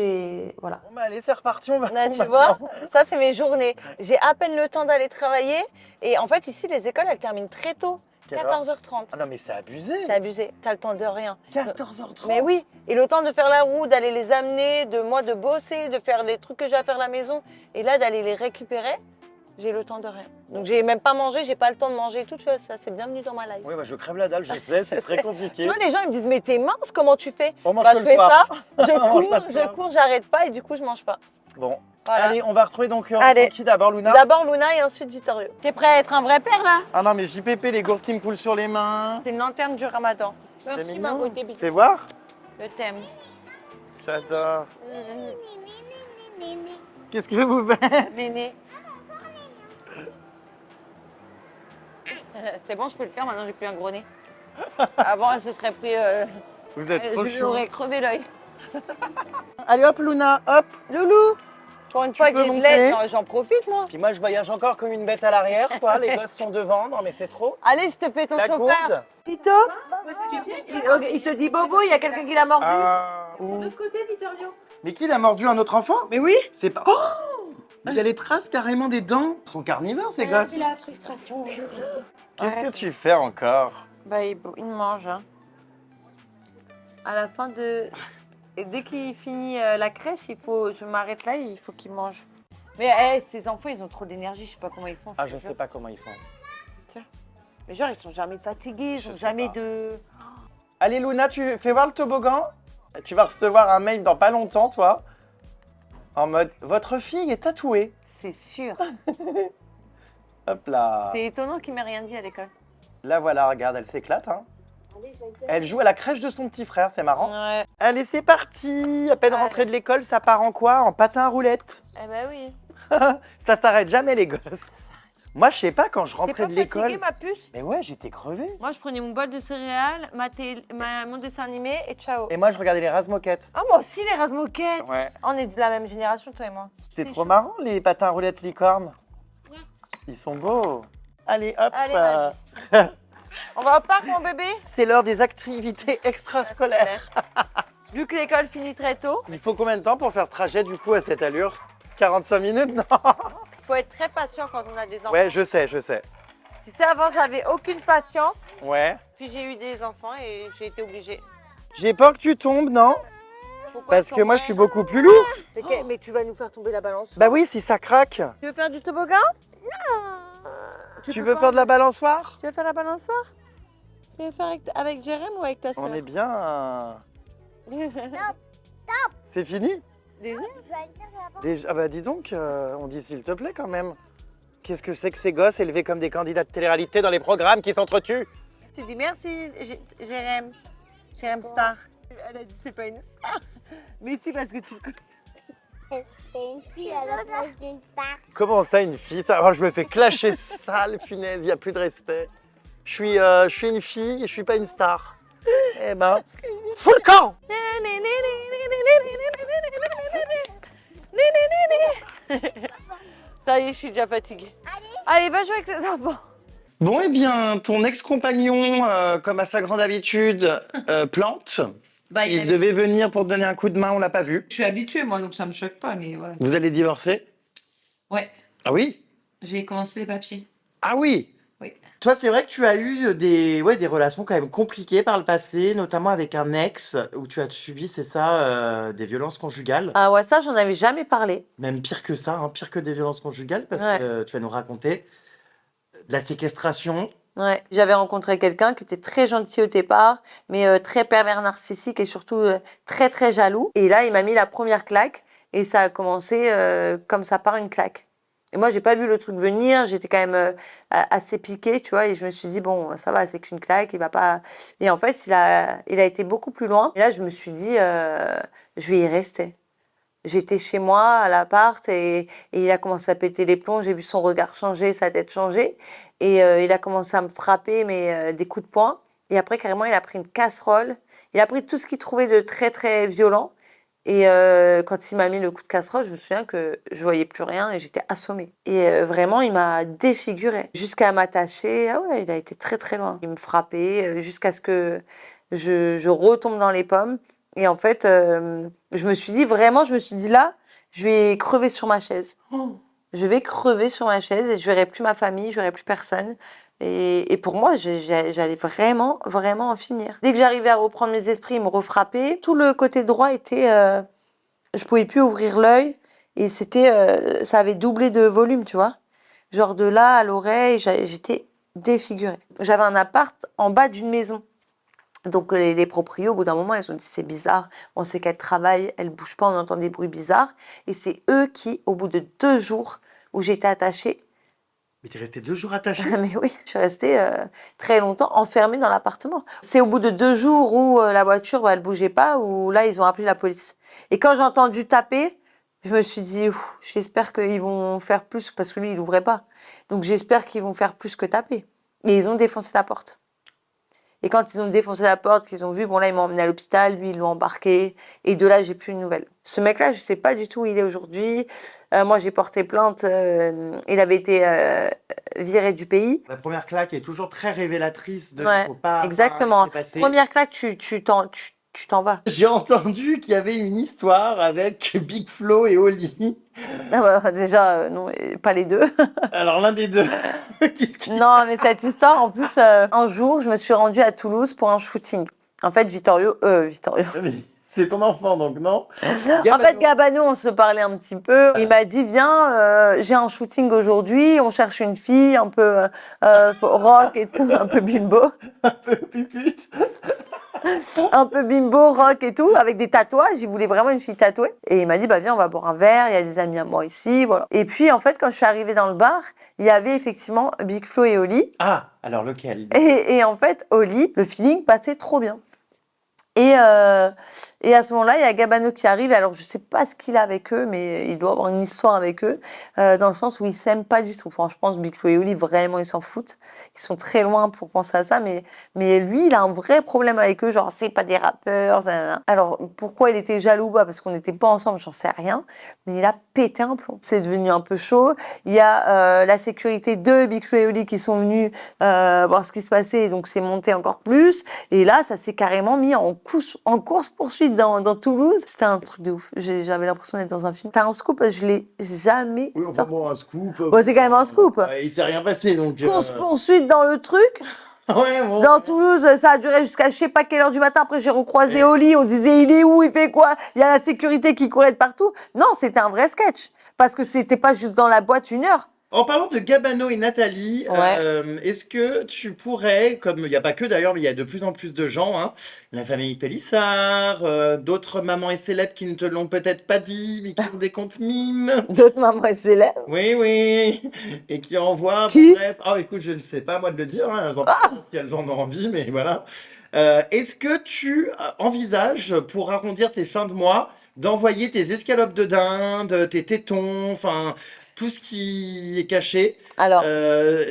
voilà. Bon, bah, allez, c'est reparti, on va. Là, tu vois, ça, c'est mes journées. J'ai à peine le temps d'aller travailler. Et en fait, ici, les écoles, elles terminent très tôt. Quelle heure 14h30. Ah non, mais c'est abusé. C'est abusé, t'as le temps de rien. 14h30. Mais oui, et le temps de faire la roue, d'aller les amener, de bosser, de faire les trucs que j'ai à faire à la maison, et là d'aller les récupérer, j'ai le temps de rien. Donc j'ai même pas mangé, j'ai pas le temps de manger et tout, tu vois, ça c'est bienvenu dans ma life. Oui, bah, je crève la dalle, je sais, c'est Je très sais. compliqué. Tu vois, les gens ils me disent, mais t'es mince, comment tu fais? On mange Bah, que je le fais soir. ça, On mange pas le soir. je cours, j'arrête pas et du coup je mange pas. Bon, Voilà. allez, on va retrouver donc Allez. qui d'abord, Luna? D'abord Luna et ensuite Vittorio. T'es prêt à être un vrai père là? Ah non, mais JPP, les gaufres qui me coulent sur les mains. C'est une lanterne du ramadan. C'est Merci ma mignon. beauté, bisous. Fais voir. Je t'aime. J'adore. Néné. Qu'est-ce que vous faites? Néné. C'est bon, je peux le faire, maintenant j'ai plus un gros nez. Avant, elle se serait pris. Vous êtes trop Je lui chou. aurais crevé l'œil. Allez hop, Luna, hop. Loulou, pour une fois peux que j'ai de monter. l'aide, j'en profite moi. Puis moi, je voyage encore comme une bête à l'arrière, quoi. Les gosses sont devant. Non, mais c'est trop. Allez, je te fais ton La chauffeur. gourde. Pito, il te dit Bobo, il y a quelqu'un qui l'a mordu. Ah, De ouh. l'autre côté, Vittorio. Mais qui l'a mordu, un autre enfant? Mais oui. C'est pas. Oh, il y a les traces carrément des dents. Ils sont carnivores, ces gosses. C'est la frustration. Qu'est-ce que tu fais encore? Bah, il mange. Hein. À la fin de. Et dès qu'il finit la crèche, je m'arrête là, il faut qu'il mange. Mais ces enfants, ils ont trop d'énergie, je sais pas comment ils font. Ah, je sais pas comment ils font. Mais genre, ils sont jamais fatigués, ils Je ont sais jamais pas. de. Allez, Luna, tu fais voir le toboggan. Tu vas recevoir un mail dans pas longtemps, toi. En mode, votre fille est tatouée. C'est sûr. Hop là. C'est étonnant qu'il m'ait rien dit à l'école. Là, voilà, regarde, elle s'éclate. Hein. Elle joue à la crèche de son petit frère, c'est marrant. Ouais. Allez, c'est parti. À peine Allez. rentrée de l'école, ça part en quoi? En patin à roulettes. Eh ben oui. Ça s'arrête jamais, les gosses. Moi, je sais pas, quand je T'es rentrais pas de l'école. fatiguée, ma puce? Mais ouais, j'étais crevé. Moi, je prenais mon bol de céréales, mon dessin animé et ciao. Et moi, je regardais les Razmoquettes. Ah, moi aussi, les Razmoquettes. Ouais. On est de la même génération, toi et moi. C'est trop marrant, les patins à roulettes licornes. Ils sont beaux. Allez, hop. Allez, vas-y. On va au parc, mon bébé? C'est l'heure des activités extrascolaires. Vu que l'école finit très tôt, Il faut combien de temps pour faire ce trajet, du coup, à cette allure? 45 minutes? Non. il faut être très patient quand on a des enfants. Ouais, je sais, je sais. Tu sais, avant, j'avais aucune patience. Ouais. Puis j'ai eu des enfants et j'ai été obligée. J'ai peur que tu tombes, non? Pourquoi Parce ils que sont moi, pas- je suis beaucoup plus lourd. Mais tu vas nous faire tomber la balance. Bah oui, si ça craque. Tu veux faire du toboggan? Tu veux faire de la balançoire? Tu veux faire la balançoire? Tu veux faire avec Jérém ou avec ta soeur? On est bien. C'est fini? Désolé. Je vais aller faire la porte. Déjà, ah bah dis donc, on dit s'il te plaît quand même. Qu'est-ce que c'est que ces gosses élevés comme des candidats de télé-réalité dans les programmes qui s'entretuent? Tu dis merci, Jérém. Jérém Star. Elle a dit c'est pas une star. Mais si, parce que tu le connais. C'est une fille à la place d'une star. Comment ça, une fille? Ça, oh, je me fais clasher sale, punaise, il n'y a plus de respect. Je suis une fille et je suis pas une star. Eh ben, fous le camp! Ça y est, je suis déjà fatiguée. Allez, va jouer avec les enfants. Bon, eh bien, ton ex-compagnon, comme à sa grande habitude, plante. Il devait venir pour te donner un coup de main, on l'a pas vu. Je suis habituée, moi, donc ça me choque pas, mais voilà. Vous allez divorcer? Ouais, Ah oui? j'ai commencé les papiers. Ah oui? Oui. Toi, c'est vrai que tu as eu des relations quand même compliquées par le passé, notamment avec un ex où tu as subi, c'est ça, des violences conjugales. Ah ouais, ça, j'en avais jamais parlé. Même pire que ça, hein, pire que des violences conjugales, parce Ouais. que tu vas nous raconter de la séquestration. Ouais. J'avais rencontré quelqu'un qui était très gentil au départ, mais très pervers narcissique et surtout très très jaloux. Et là, il m'a mis la première claque et ça a commencé comme ça par une claque. Et moi, j'ai pas vu le truc venir, j'étais quand même assez piquée, tu vois, et je me suis dit, bon, ça va, c'est qu'une claque, il va pas... Et en fait, il a été beaucoup plus loin. Et là, je me suis dit, je vais y rester. J'étais chez moi, à l'appart, et il a commencé à péter les plombs, j'ai vu son regard changer, sa tête changer, et il a commencé à me frapper, mais des coups de poing. Et après, carrément, il a pris une casserole, il a pris tout ce qu'il trouvait de très, très violent. Et quand il m'a mis le coup de casserole, je me souviens que je voyais plus rien et j'étais assommée. Et vraiment, il m'a défigurée jusqu'à m'attacher. Ah ouais, il a été très très loin. Il me frappait jusqu'à ce que je retombe dans les pommes. Et en fait, je me suis dit là, je vais crever sur ma chaise. Je vais crever sur ma chaise et je verrai plus ma famille, je verrai plus personne. Et pour moi, j'allais vraiment, vraiment en finir. Dès que j'arrivais à reprendre mes esprits, ils me refrappaient. Tout le côté droit était... je pouvais plus ouvrir l'œil. Et c'était... ça avait doublé de volume, tu vois. Genre de là à l'oreille, j'étais défigurée. J'avais un appart en bas d'une maison. Donc les proprios, au bout d'un moment, ils ont dit c'est bizarre, on sait qu'elle travaille, elle bouge pas, on entend des bruits bizarres. Et c'est eux qui, au bout de 2 jours où j'étais attachée, Mais t'es resté 2 jours attaché? mais oui, je suis restée très longtemps enfermée dans l'appartement. C'est au bout de 2 jours où la voiture, elle bougeait pas, où là, ils ont appelé la police. Et quand j'ai entendu taper, je me suis dit, j'espère qu'ils vont faire plus, parce que lui, il ouvrait pas. Donc j'espère qu'ils vont faire plus que taper. Et ils ont défoncé la porte. Et quand ils ont défoncé la porte, qu'ils ont vu, bon là, ils m'ont emmené à l'hôpital, lui, ils l'ont embarqué. Et de là, j'ai plus de nouvelles. Ce mec-là, je sais pas du tout où il est aujourd'hui. Moi, j'ai porté plainte. Il avait été viré du pays. La première claque est toujours très révélatrice de Ouais, faut pas exactement. laisser passer. Première claque, tu t'en vas. J'ai entendu qu'il y avait une histoire avec Big Flo et Oli. Ah bah, déjà, non, pas les deux. Alors l'un des deux. Qu'est-ce qu'il Non, mais cette histoire, en plus, un jour, je me suis rendue à Toulouse pour un shooting. En fait, Vittorio. C'est ton enfant donc, non? En fait, Gabano, on se parlait un petit peu. Il m'a dit, viens, j'ai un shooting aujourd'hui, on cherche une fille un peu rock et tout, un peu bimbo. Un peu pupute. Un peu bimbo, rock et tout, avec des tatouages. Il voulait vraiment une fille tatouée. Et il m'a dit, bah viens, on va boire un verre, il y a des amis à moi ici, voilà. Et puis, en fait, quand je suis arrivée dans le bar, il y avait effectivement Big Flo et Oli. Ah, alors lequel? Et en fait, Oli, le feeling passait trop bien. Et à ce moment-là, il y a Gabano qui arrive. Alors, je sais pas ce qu'il a avec eux, mais il doit avoir une histoire avec eux, dans le sens où ils s'aiment pas du tout. Enfin, je pense Big Flo et Oli, vraiment, ils s'en foutent. Ils sont très loin pour penser à ça, mais lui, il a un vrai problème avec eux. Genre, c'est pas des rappeurs. Nanana. Alors, pourquoi il était jaloux? Parce qu'on n'était pas ensemble, j'en sais rien. Mais il a pété un plomb. C'est devenu un peu chaud. Il y a la sécurité de Big Flo et Oli qui sont venus voir ce qui se passait, et donc c'est monté encore plus. Et là, ça s'est carrément mis en course-poursuite dans Toulouse. C'était un truc de ouf. J'avais l'impression d'être dans un film. C'était un scoop, je l'ai jamais Oui, sorti. bon, un scoop. Bon, c'est quand même un scoop. Il s'est rien passé donc. Course-poursuite dans le truc. Ouais, bon. Dans Toulouse, ça a duré jusqu'à je sais pas quelle heure du matin. Après, j'ai recroisé Oli. On disait, il est où? Il fait quoi? Il y a la sécurité qui courait de partout. Non, c'était un vrai sketch. Parce que c'était pas juste dans la boîte 1 heure. En parlant de Gabano et Nathalie, est-ce que tu pourrais, comme il n'y a pas que d'ailleurs, mais il y a de plus en plus de gens, hein, la famille Pélissard, d'autres mamans et célèbres qui ne te l'ont peut-être pas dit, mais qui ont des comptes mimes. D'autres mamans célèbres. Oui, oui. Et qui envoient, Qui? bref. Oh, écoute, je ne sais pas moi de le dire, hein, elles en parlent si elles en ont envie, mais voilà. Est-ce que tu envisages, pour arrondir tes fins de mois, d'envoyer tes escalopes de dinde, tes tétons, enfin tout ce qui est caché Alors,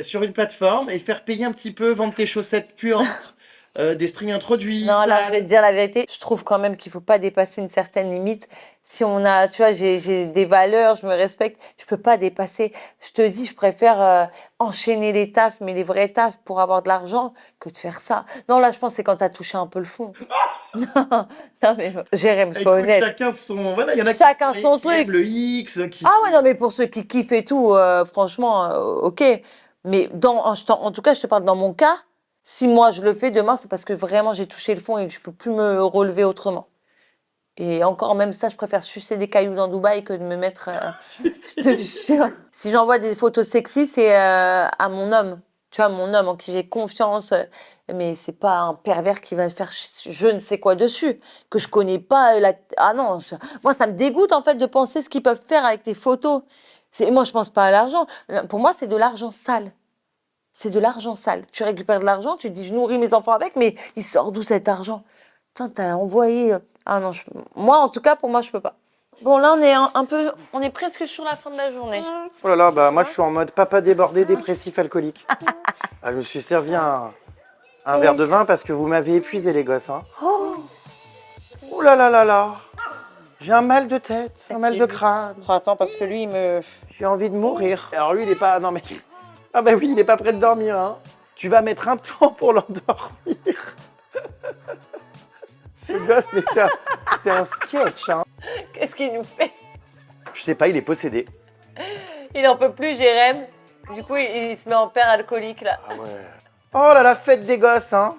sur une plateforme et faire payer un petit peu, vendre tes chaussettes puantes, des strings introduits. non, là, je sales. vais te dire la vérité. Je trouve quand même qu'il faut pas dépasser une certaine limite. Si on a, tu vois, j'ai des valeurs, je me respecte, je peux pas dépasser. Je te dis, je préfère enchaîner les tafs, mais les vrais tafs pour avoir de l'argent, que de faire ça. Non, là, je pense que c'est quand t'as touché un peu le fond. Non, mais Jérém, sois Écoute, honnête. chacun son. Voilà, il y en a Chacun qui son aiment truc. le X, qui. Ah ouais, non, mais pour ceux qui kiffent et tout, franchement, ok. Mais en tout cas, je te parle dans mon cas, si moi je le fais demain, c'est parce que vraiment j'ai touché le fond et que je peux plus me relever autrement. Et encore, même ça, je préfère sucer des cailloux dans Dubaï que de me mettre. Je te jure. Si j'envoie des photos sexy, c'est à mon homme. Tu vois, mon homme en qui j'ai confiance. Mais c'est pas un pervers qui va faire je ne sais quoi dessus. Que je connais pas. Ah non, moi, ça me dégoûte en fait de penser ce qu'ils peuvent faire avec les photos. Moi, je pense pas à l'argent. Pour moi, c'est de l'argent sale. C'est de l'argent sale. Tu récupères de l'argent, tu te dis, je nourris mes enfants avec, mais il sort d'où cet argent? Putain, t'as envoyé. Ah non, moi, en tout cas, pour moi, je peux pas. Bon, là, on est on est presque sur la fin de la journée. Oh là là, bah moi je suis en mode papa débordé, dépressif, alcoolique. Je me suis servi un verre de vin parce que vous m'avez épuisé les gosses. Hein. Oh là là là là. J'ai un mal de tête, un mal de crâne. Oh, attends, parce que lui, il me... J'ai envie de mourir. Alors lui, il est pas... Non mais... Ah bah oui, il est pas prêt de dormir. Hein. Tu vas mettre un temps pour l'endormir. Ce gosse, mais c'est un sketch. Hein. Qu'est-ce qu'il nous fait? Je sais pas, il est possédé. Il en peut plus, Jérém. Du coup, il se met en père alcoolique là. Ah ouais. Oh là la fête des gosses, hein.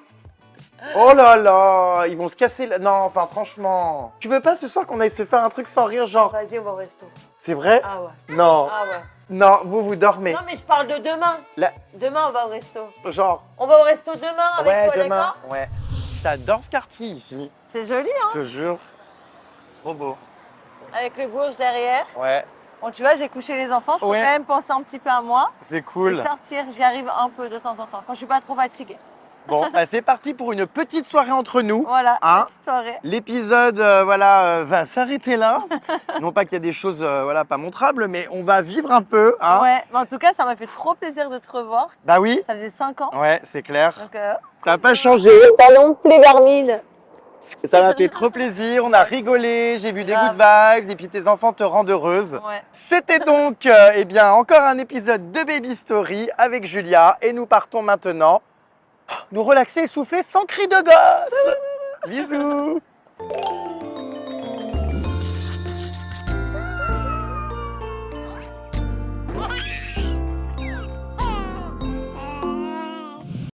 Oh là là, ils vont se casser. Non, enfin franchement. Tu veux pas ce soir qu'on aille se faire un truc sans rire, genre. Vas-y, on va au resto. C'est vrai? Ah ouais. Non, Ah ouais. non, vous dormez. Non, mais je parle de demain. La- Demain, on va au resto. Genre. On va au resto demain avec Ouais, toi, demain. d'accord? Ouais. J'adore ce quartier ici. C'est joli, hein? Je te jure. Trop beau. Avec le Bourges derrière. Ouais, Bon, tu vois, j'ai couché les enfants. Je peux Ouais. quand même penser un petit peu à moi. c'est Et cool. sortir, j'y arrive un peu de temps en temps, quand je suis pas trop fatiguée. Bon, bah, c'est parti pour une petite soirée entre nous. Voilà, Hein? petite soirée. L'épisode va s'arrêter là. Non pas qu'il y a des choses pas montrables, mais on va vivre un peu. Hein? Ouais, mais en tout cas, ça m'a fait trop plaisir de te revoir. Bah oui, Ça faisait 5 ans. ouais, c'est clair. Donc, Ça n'a pas changé. talons plus vermine. Ça m'a fait trop plaisir. On a rigolé, j'ai vu des Grave. good vibes et puis tes enfants te rendent heureuse. Ouais. C'était donc encore un épisode de Baby Story avec Julia et nous partons maintenant nous relaxer et souffler sans cri de gosse. Bisous.